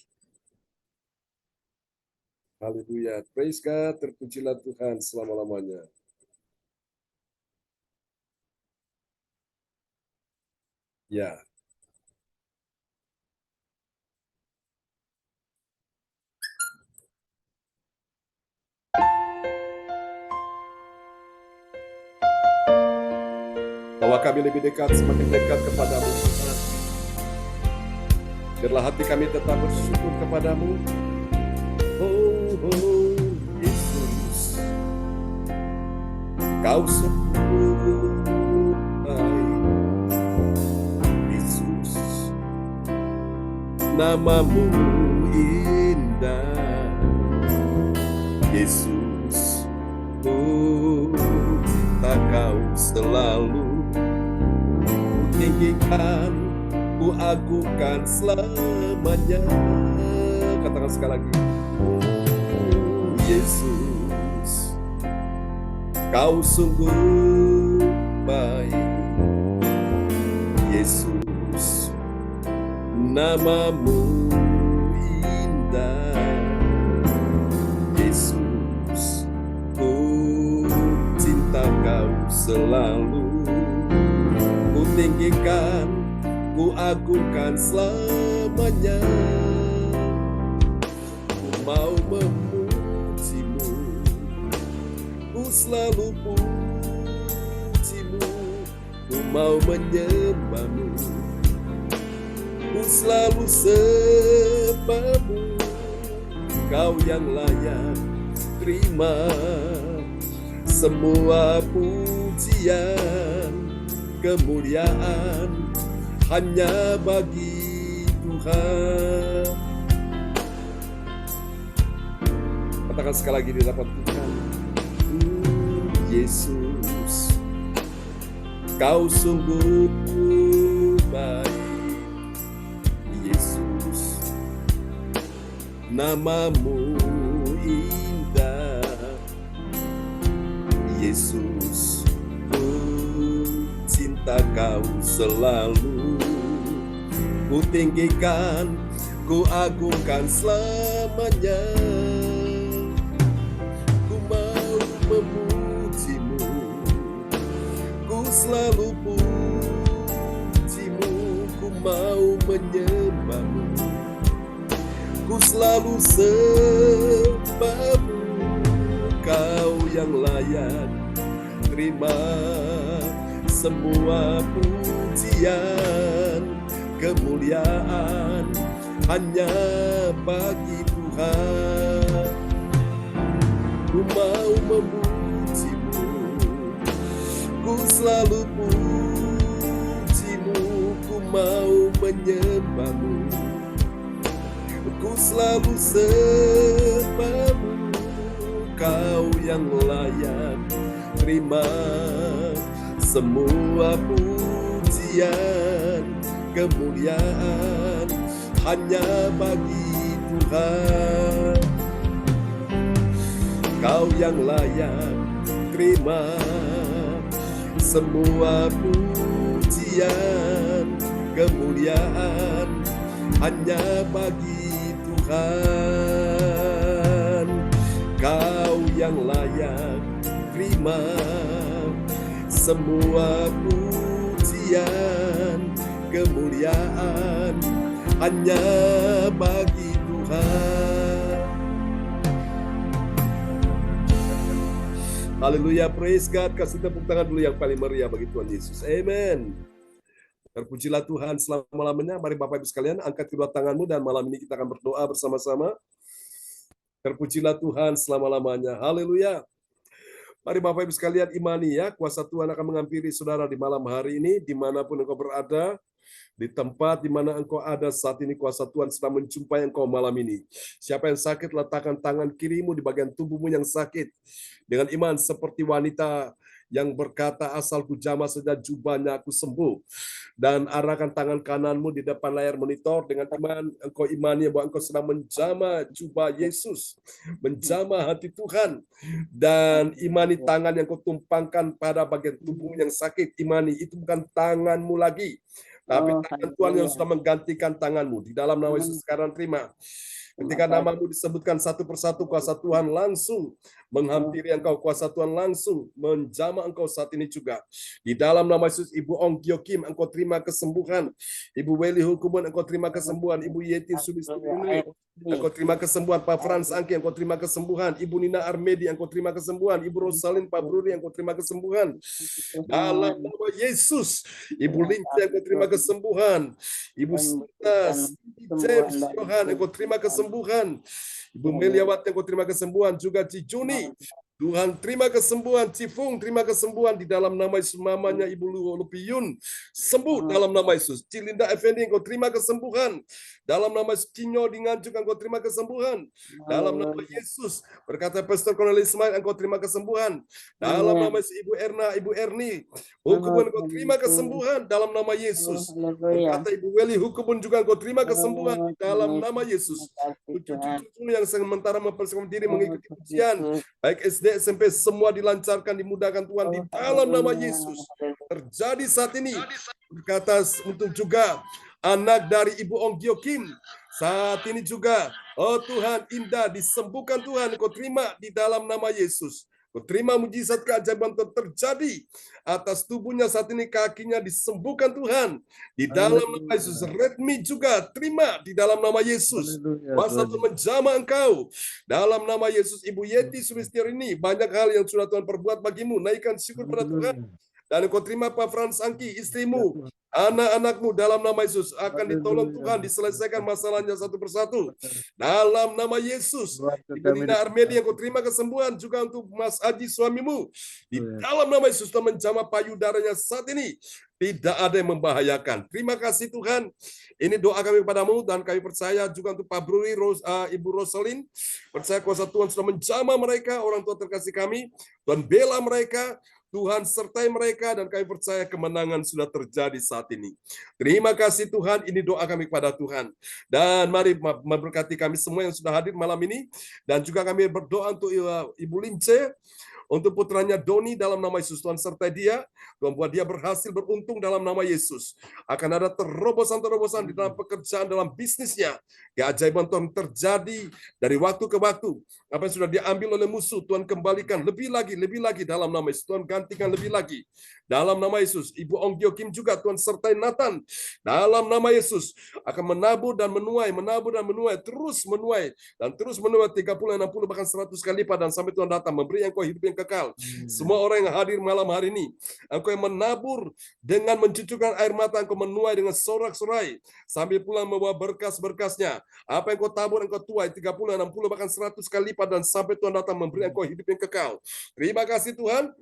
[SPEAKER 6] Haleluya. Praise God, terpujilah Tuhan selama-lamanya. Ya. Bahwa kami lebih dekat, semakin dekat kepadamu Tuhan. Biarlah hati kami tetap bersyukur kepadamu. Oh Yesus, kau sungguh baik. Yesus, namamu indah. Yesus, cinta kau selalu tinggikan, ku agungkan selamanya. Katakan sekali lagi. Yesus, kau sungguh baik. Yesus, namamu indah. Yesus, ku cinta kau selalu. Ku tinggikan, ku agungkan selamanya. Ku mau memujimu, ku selalu pujimu. Ku mau menyembahmu, ku selalu sembahmu. Kau yang layak terima semua pujian. Kemuliaan hanya bagi Tuhan. Katakan sekali lagi di hadapan Tuhan. Yesus, kau sungguh baik. Yesus, namamu indah. Yesus, cinta kau selalu. Ku tinggikan, ku agungkan selamanya. Ku mau memujimu, ku selalu pujimu. Ku mau menyembahmu, ku selalu sembahmu. Kau yang layak terima semua pujian. Kemuliaan hanya bagi Tuhan. Ku mau memujimu, ku selalu pujimu. Ku mau menyembahmu, ku selalu sembahmu. Kau yang layak terima semua pujian. Kemuliaan hanya bagi Tuhan. Kau yang layak terima semua pujian, kemuliaan hanya bagi Tuhan. Kau yang layak terima semua pujian, kemuliaan hanya bagi Tuhan. Haleluya, praise God. Kasih tepuk tangan dulu yang paling meriah bagi Tuhan Yesus. Amen. Terpujilah Tuhan selama-lamanya. Mari Bapak Ibu sekalian, angkat kedua tanganmu dan malam ini kita akan berdoa bersama-sama. Terpujilah Tuhan selama-lamanya. Haleluya. Mari Bapak Ibu sekalian imani ya, kuasa Tuhan akan menghampiri saudara di malam hari ini, dimanapun engkau berada, di tempat di mana engkau ada saat ini, kuasa Tuhan sedang menjumpai engkau malam ini. Siapa yang sakit, letakkan tangan kirimu di bagian tubuhmu yang sakit. Dengan iman seperti wanita yang berkata, asalku jamah saja jubahnya aku sembuh. Dan arahkan tangan kananmu di depan layar monitor. Dengan iman engkau imani bahwa engkau sedang menjamah jubah Yesus, menjamah hati Tuhan. Dan imani tangan yang kau tumpangkan pada bagian tubuhmu yang sakit, imani itu bukan tanganmu lagi, tapi tangan Tuhan yang sudah menggantikan tanganmu. Di dalam nama Yesus sekarang terima. Ketika namamu disebutkan satu persatu, kuasa Tuhan langsung menghampiri engkau, kuasa Tuhan langsung menjamah engkau saat ini juga. Di dalam nama Yesus, Ibu Ong Gyo Kim, engkau terima kesembuhan. Ibu Weli Hukumun, engkau terima kesembuhan. Ibu Yeti Subistuni, engkau terima kesembuhan. Pak Frans Angki, engkau terima kesembuhan. Ibu Nina Armedi, engkau terima kesembuhan. Ibu Rosalin Pak Bruri, engkau terima kesembuhan. Dalam nama Yesus, Ibu Lince, engkau terima kesembuhan. Ibu Sinas, James, Johan, engkau terima kesembuhan. Ibu Meliawati, engkau terima kesembuhan. Juga Cicuni, Tuhan terima kesembuhan. Cifung terima kesembuhan di dalam nama Yesus. Mamanya Ibu Lupiyun sembuh dalam nama Yesus. Cilinda Effendi, engkau terima kesembuhan dalam nama Yesus. Kinyo di Nganjuk, engkau terima kesembuhan dalam nama Yesus. Berkata Pastor Cornelis Ismail, engkau terima kesembuhan dalam nama Yesus. Ibu Erna, Ibu Erni Hukumun, engkau terima kesembuhan dalam nama Yesus. Berkata Ibu Weli Hukumun juga, engkau terima kesembuhan dalam nama Yesus. Cucu-cucu yang sementara mempersiapkan diri mengikuti ujian, baik SD, SMP, semua dilancarkan, dimudahkan Tuhan di dalam nama Yesus. Terjadi saat ini. Berkata untuk juga anak dari Ibu Ong Gyo Kim, saat ini juga, oh Tuhan, indah, disembuhkan Tuhan, kau terima di dalam nama Yesus. Kau terima mujizat keajaiban terjadi atas tubuhnya saat ini, kakinya disembuhkan Tuhan di dalam nama Yesus. Redmi juga terima di dalam nama Yesus. Kuasa Tuhan menjamah engkau dalam nama Yesus. Ibu Yeti Sulistiarini, banyak hal yang sudah Tuhan perbuat bagimu, naikkan syukur pada Tuhan. Dan kau terima Pak Frans Angki, istrimu, anak-anakmu dalam nama Yesus akan ditolong Tuhan, diselesaikan masalahnya satu persatu dalam nama Yesus. Ibu Nina Armedi, yang kau terima kesembuhan juga untuk Mas Aji suamimu di dalam nama Yesus. Tuhan menjamah payudaranya saat ini, tidak ada yang membahayakan. Terima kasih Tuhan. Ini doa kami kepadamu dan kami percaya juga untuk Pak Bruri, Ibu Rosalin. Percaya kuasa Tuhan sudah menjamah mereka, orang tua terkasih kami. Tuhan bela mereka, Tuhan sertai mereka, dan kami percaya kemenangan sudah terjadi saat ini. Terima kasih Tuhan, ini doa kami kepada Tuhan. Dan mari memberkati kami semua yang sudah hadir malam ini. Dan juga kami berdoa untuk Ibu Lince, untuk putranya Doni dalam nama Yesus. Tuhan sertai dia, Tuhan buat dia berhasil beruntung dalam nama Yesus. Akan ada terobosan-terobosan di dalam pekerjaan, dalam bisnisnya. Keajaiban Tuhan terjadi dari waktu ke waktu. Apa yang sudah diambil oleh musuh, Tuhan kembalikan lebih lagi dalam nama Yesus. Tuhan gantikan lebih lagi dalam nama Yesus. Ibu Ong Gyo Kim juga Tuhan sertai Nathan dalam nama Yesus. Akan menabur dan menuai, terus menuai, dan terus menuai 30, 60, bahkan 100 kali lipat, dan sampai Tuhan datang memberi engkau hidup yang kekal. Semua orang yang hadir malam hari ini, engkau yang menabur dengan mencucurkan air mata, engkau menuai dengan sorak-sorai, sambil pulang membawa berkas-berkasnya. Apa yang kau tabur, engkau tuai 30, 60, bahkan 100 kali lipat, dan sampai Tuhan datang memberi engkau hidup yang kekal. Terima kasih Tuhan.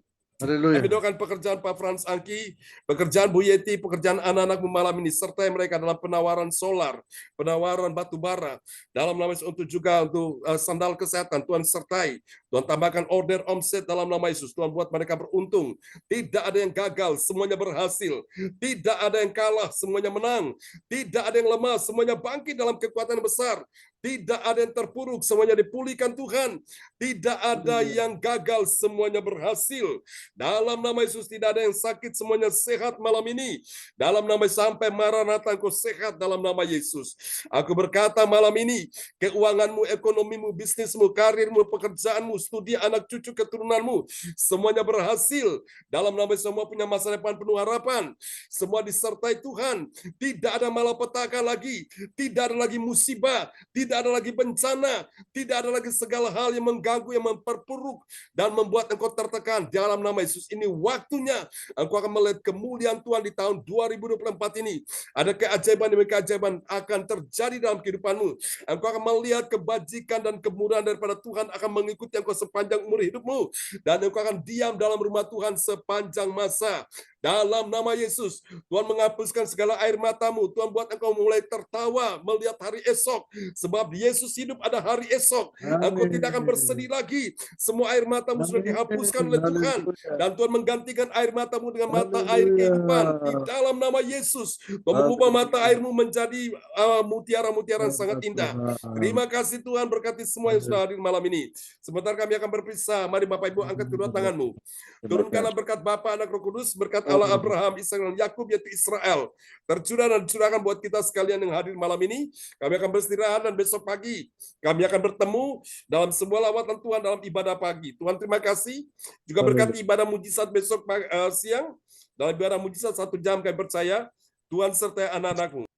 [SPEAKER 6] Kami doakan pekerjaan Pak Frans Angki, pekerjaan Bu Yeti, pekerjaan anak-anakmu malam ini, sertai mereka dalam penawaran solar, penawaran batu bara, dalam nama Yesus. Untuk juga untuk sandal kesehatan, Tuhan sertai, Tuhan tambahkan order omset dalam nama Yesus. Tuhan buat mereka beruntung, tidak ada yang gagal, semuanya berhasil, tidak ada yang kalah, semuanya menang, tidak ada yang lemah, semuanya bangkit dalam kekuatan besar. Tidak ada yang terpuruk, semuanya dipulihkan Tuhan. Tidak ada yang gagal, semuanya berhasil. Dalam nama Yesus tidak ada yang sakit, semuanya sehat malam ini. Dalam nama sampai Maranatha engkau sehat dalam nama Yesus. Aku berkata malam ini, keuanganmu, ekonomimu, bisnismu, karirmu, pekerjaanmu, studi anak cucu keturunanmu, semuanya berhasil. Dalam nama semua punya masa depan penuh harapan. Semua disertai Tuhan. Tidak ada malapetaka lagi. Tidak ada lagi musibah. Tidak ada lagi bencana. Tidak ada lagi segala hal yang mengganggu, yang memperburuk dan membuat engkau tertekan. Dalam nama Yesus, ini waktunya engkau akan melihat kemuliaan Tuhan di tahun 2024 ini. Ada keajaiban demi keajaiban akan terjadi dalam kehidupanmu. Engkau akan melihat kebajikan dan kemurahan daripada Tuhan akan mengikuti engkau sepanjang umur hidupmu. Dan engkau akan diam dalam rumah Tuhan sepanjang masa. Dalam nama Yesus, Tuhan menghapuskan segala air matamu. Tuhan buat engkau mulai tertawa melihat hari esok. Sebab Yesus hidup, ada hari esok. Engkau tidak akan bersedih lagi. Semua air matamu sudah dihapuskan oleh Tuhan. Dan Tuhan menggantikan air matamu dengan mata air kehidupan. Di dalam nama Yesus, Tuhan mengubah mata airmu menjadi mutiara-mutiara yang sangat indah. Terima kasih Tuhan, berkati semua yang sudah hadir malam ini. Sebentar kami akan berpisah. Mari Bapak Ibu angkat kedua tanganmu. Turunkanlah berkat Bapa, Anak, Roh Kudus, berkat Allah Abraham, Ishak dan Yakub, yaitu Israel. Tercurah dan dicurahkan buat kita sekalian yang hadir malam ini. Kami akan beristirahat dan besok pagi kami akan bertemu dalam sebuah lawatan Tuhan dalam ibadah pagi. Tuhan terima kasih. Juga berkati ibadah mujizat besok siang. Dalam ibadah mujizat 1 jam kami percaya Tuhan sertai anak-anakmu.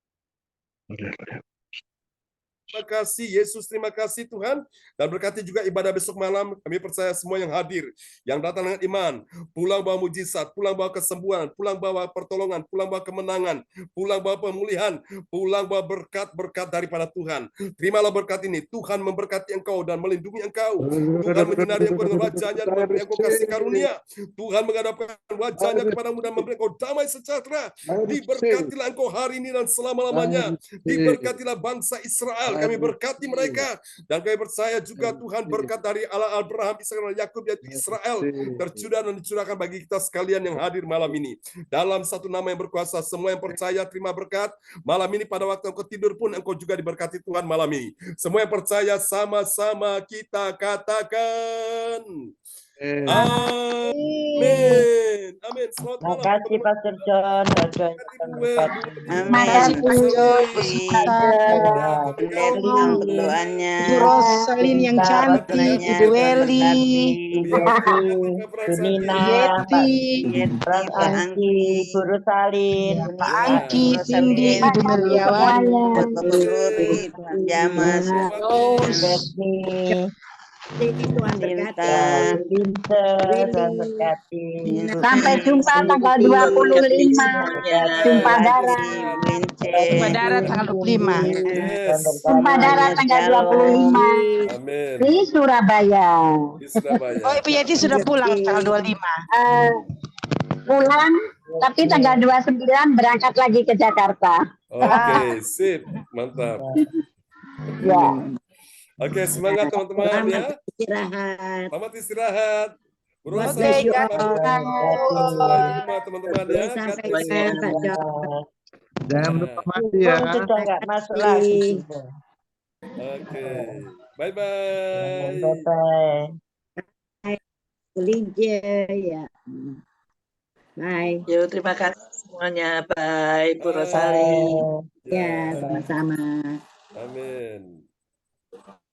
[SPEAKER 6] Terima kasih Yesus, terima kasih Tuhan. Dan berkati juga ibadah besok malam, kami percaya semua yang hadir, yang datang dengan iman, pulang bawa mujizat, pulang bawa kesembuhan, pulang bawa pertolongan, pulang bawa kemenangan, pulang bawa pemulihan, pulang bawa berkat-berkat daripada Tuhan. Terimalah berkat ini, Tuhan memberkati engkau dan melindungi engkau. Tuhan menyinari engkau dengan wajahnya dan memberi engkau kasih karunia. Tuhan menghadapkan wajahnya kepadamu dan memberi engkau damai sejahtera. Diberkatilah engkau hari ini dan selama-lamanya. Diberkatilah bangsa Israel. Kami berkati mereka. Dan kami percaya juga Tuhan berkat dari Allah Abraham, Ishak dan Yakub, yaitu Israel, tercurah dan dicurahkan bagi kita sekalian yang hadir malam ini. Dalam satu nama yang berkuasa, semua yang percaya terima berkat. Malam ini pada waktu engkau tidur pun engkau juga diberkati Tuhan malam ini. Semua yang percaya sama-sama kita katakan. Amin. Amin. Selamat malam.
[SPEAKER 10] Terima kasih Pastor John.
[SPEAKER 1] Amin. Untuk doanya.
[SPEAKER 3] Ibu Rosalin yang cantik, Ibu Weli,
[SPEAKER 10] Nina, Pak Angki, Bu Rosalin,
[SPEAKER 3] Pak Angki, Cindy, Ibu Meriawan,
[SPEAKER 1] Tuhan Jamas,
[SPEAKER 9] Tuhan berkati.
[SPEAKER 5] Sampai jumpa tanggal 25. Jumpa darat.
[SPEAKER 3] Jumpa darat tanggal 25.
[SPEAKER 5] Jumpa darat tanggal 25.
[SPEAKER 6] Amin.
[SPEAKER 5] Di Surabaya.
[SPEAKER 6] Di Surabaya.
[SPEAKER 3] Oh, Ibu Yeti sudah pulang tanggal 25.
[SPEAKER 5] Pulang, tapi tanggal 29 berangkat lagi ke Jakarta.
[SPEAKER 6] Oke, sip. Mantap.
[SPEAKER 5] Ya.
[SPEAKER 6] Oke, semangat teman-teman ya.
[SPEAKER 9] Istirahat.
[SPEAKER 6] Selamat istirahat. Berusaha
[SPEAKER 3] Oke,
[SPEAKER 6] teman-teman ya.
[SPEAKER 9] Sampai Pak John.
[SPEAKER 8] Jangan lupa mati ya.
[SPEAKER 10] Sudah nggak masuk lagi.
[SPEAKER 6] Oke. Bye-bye.
[SPEAKER 10] Bye-bye.
[SPEAKER 9] Kelinci ya. Bye.
[SPEAKER 4] Yo, terima kasih semuanya. Bye, Bu
[SPEAKER 6] Bye.
[SPEAKER 4] Rosalin.
[SPEAKER 9] Ya, sama-sama.
[SPEAKER 6] Amin.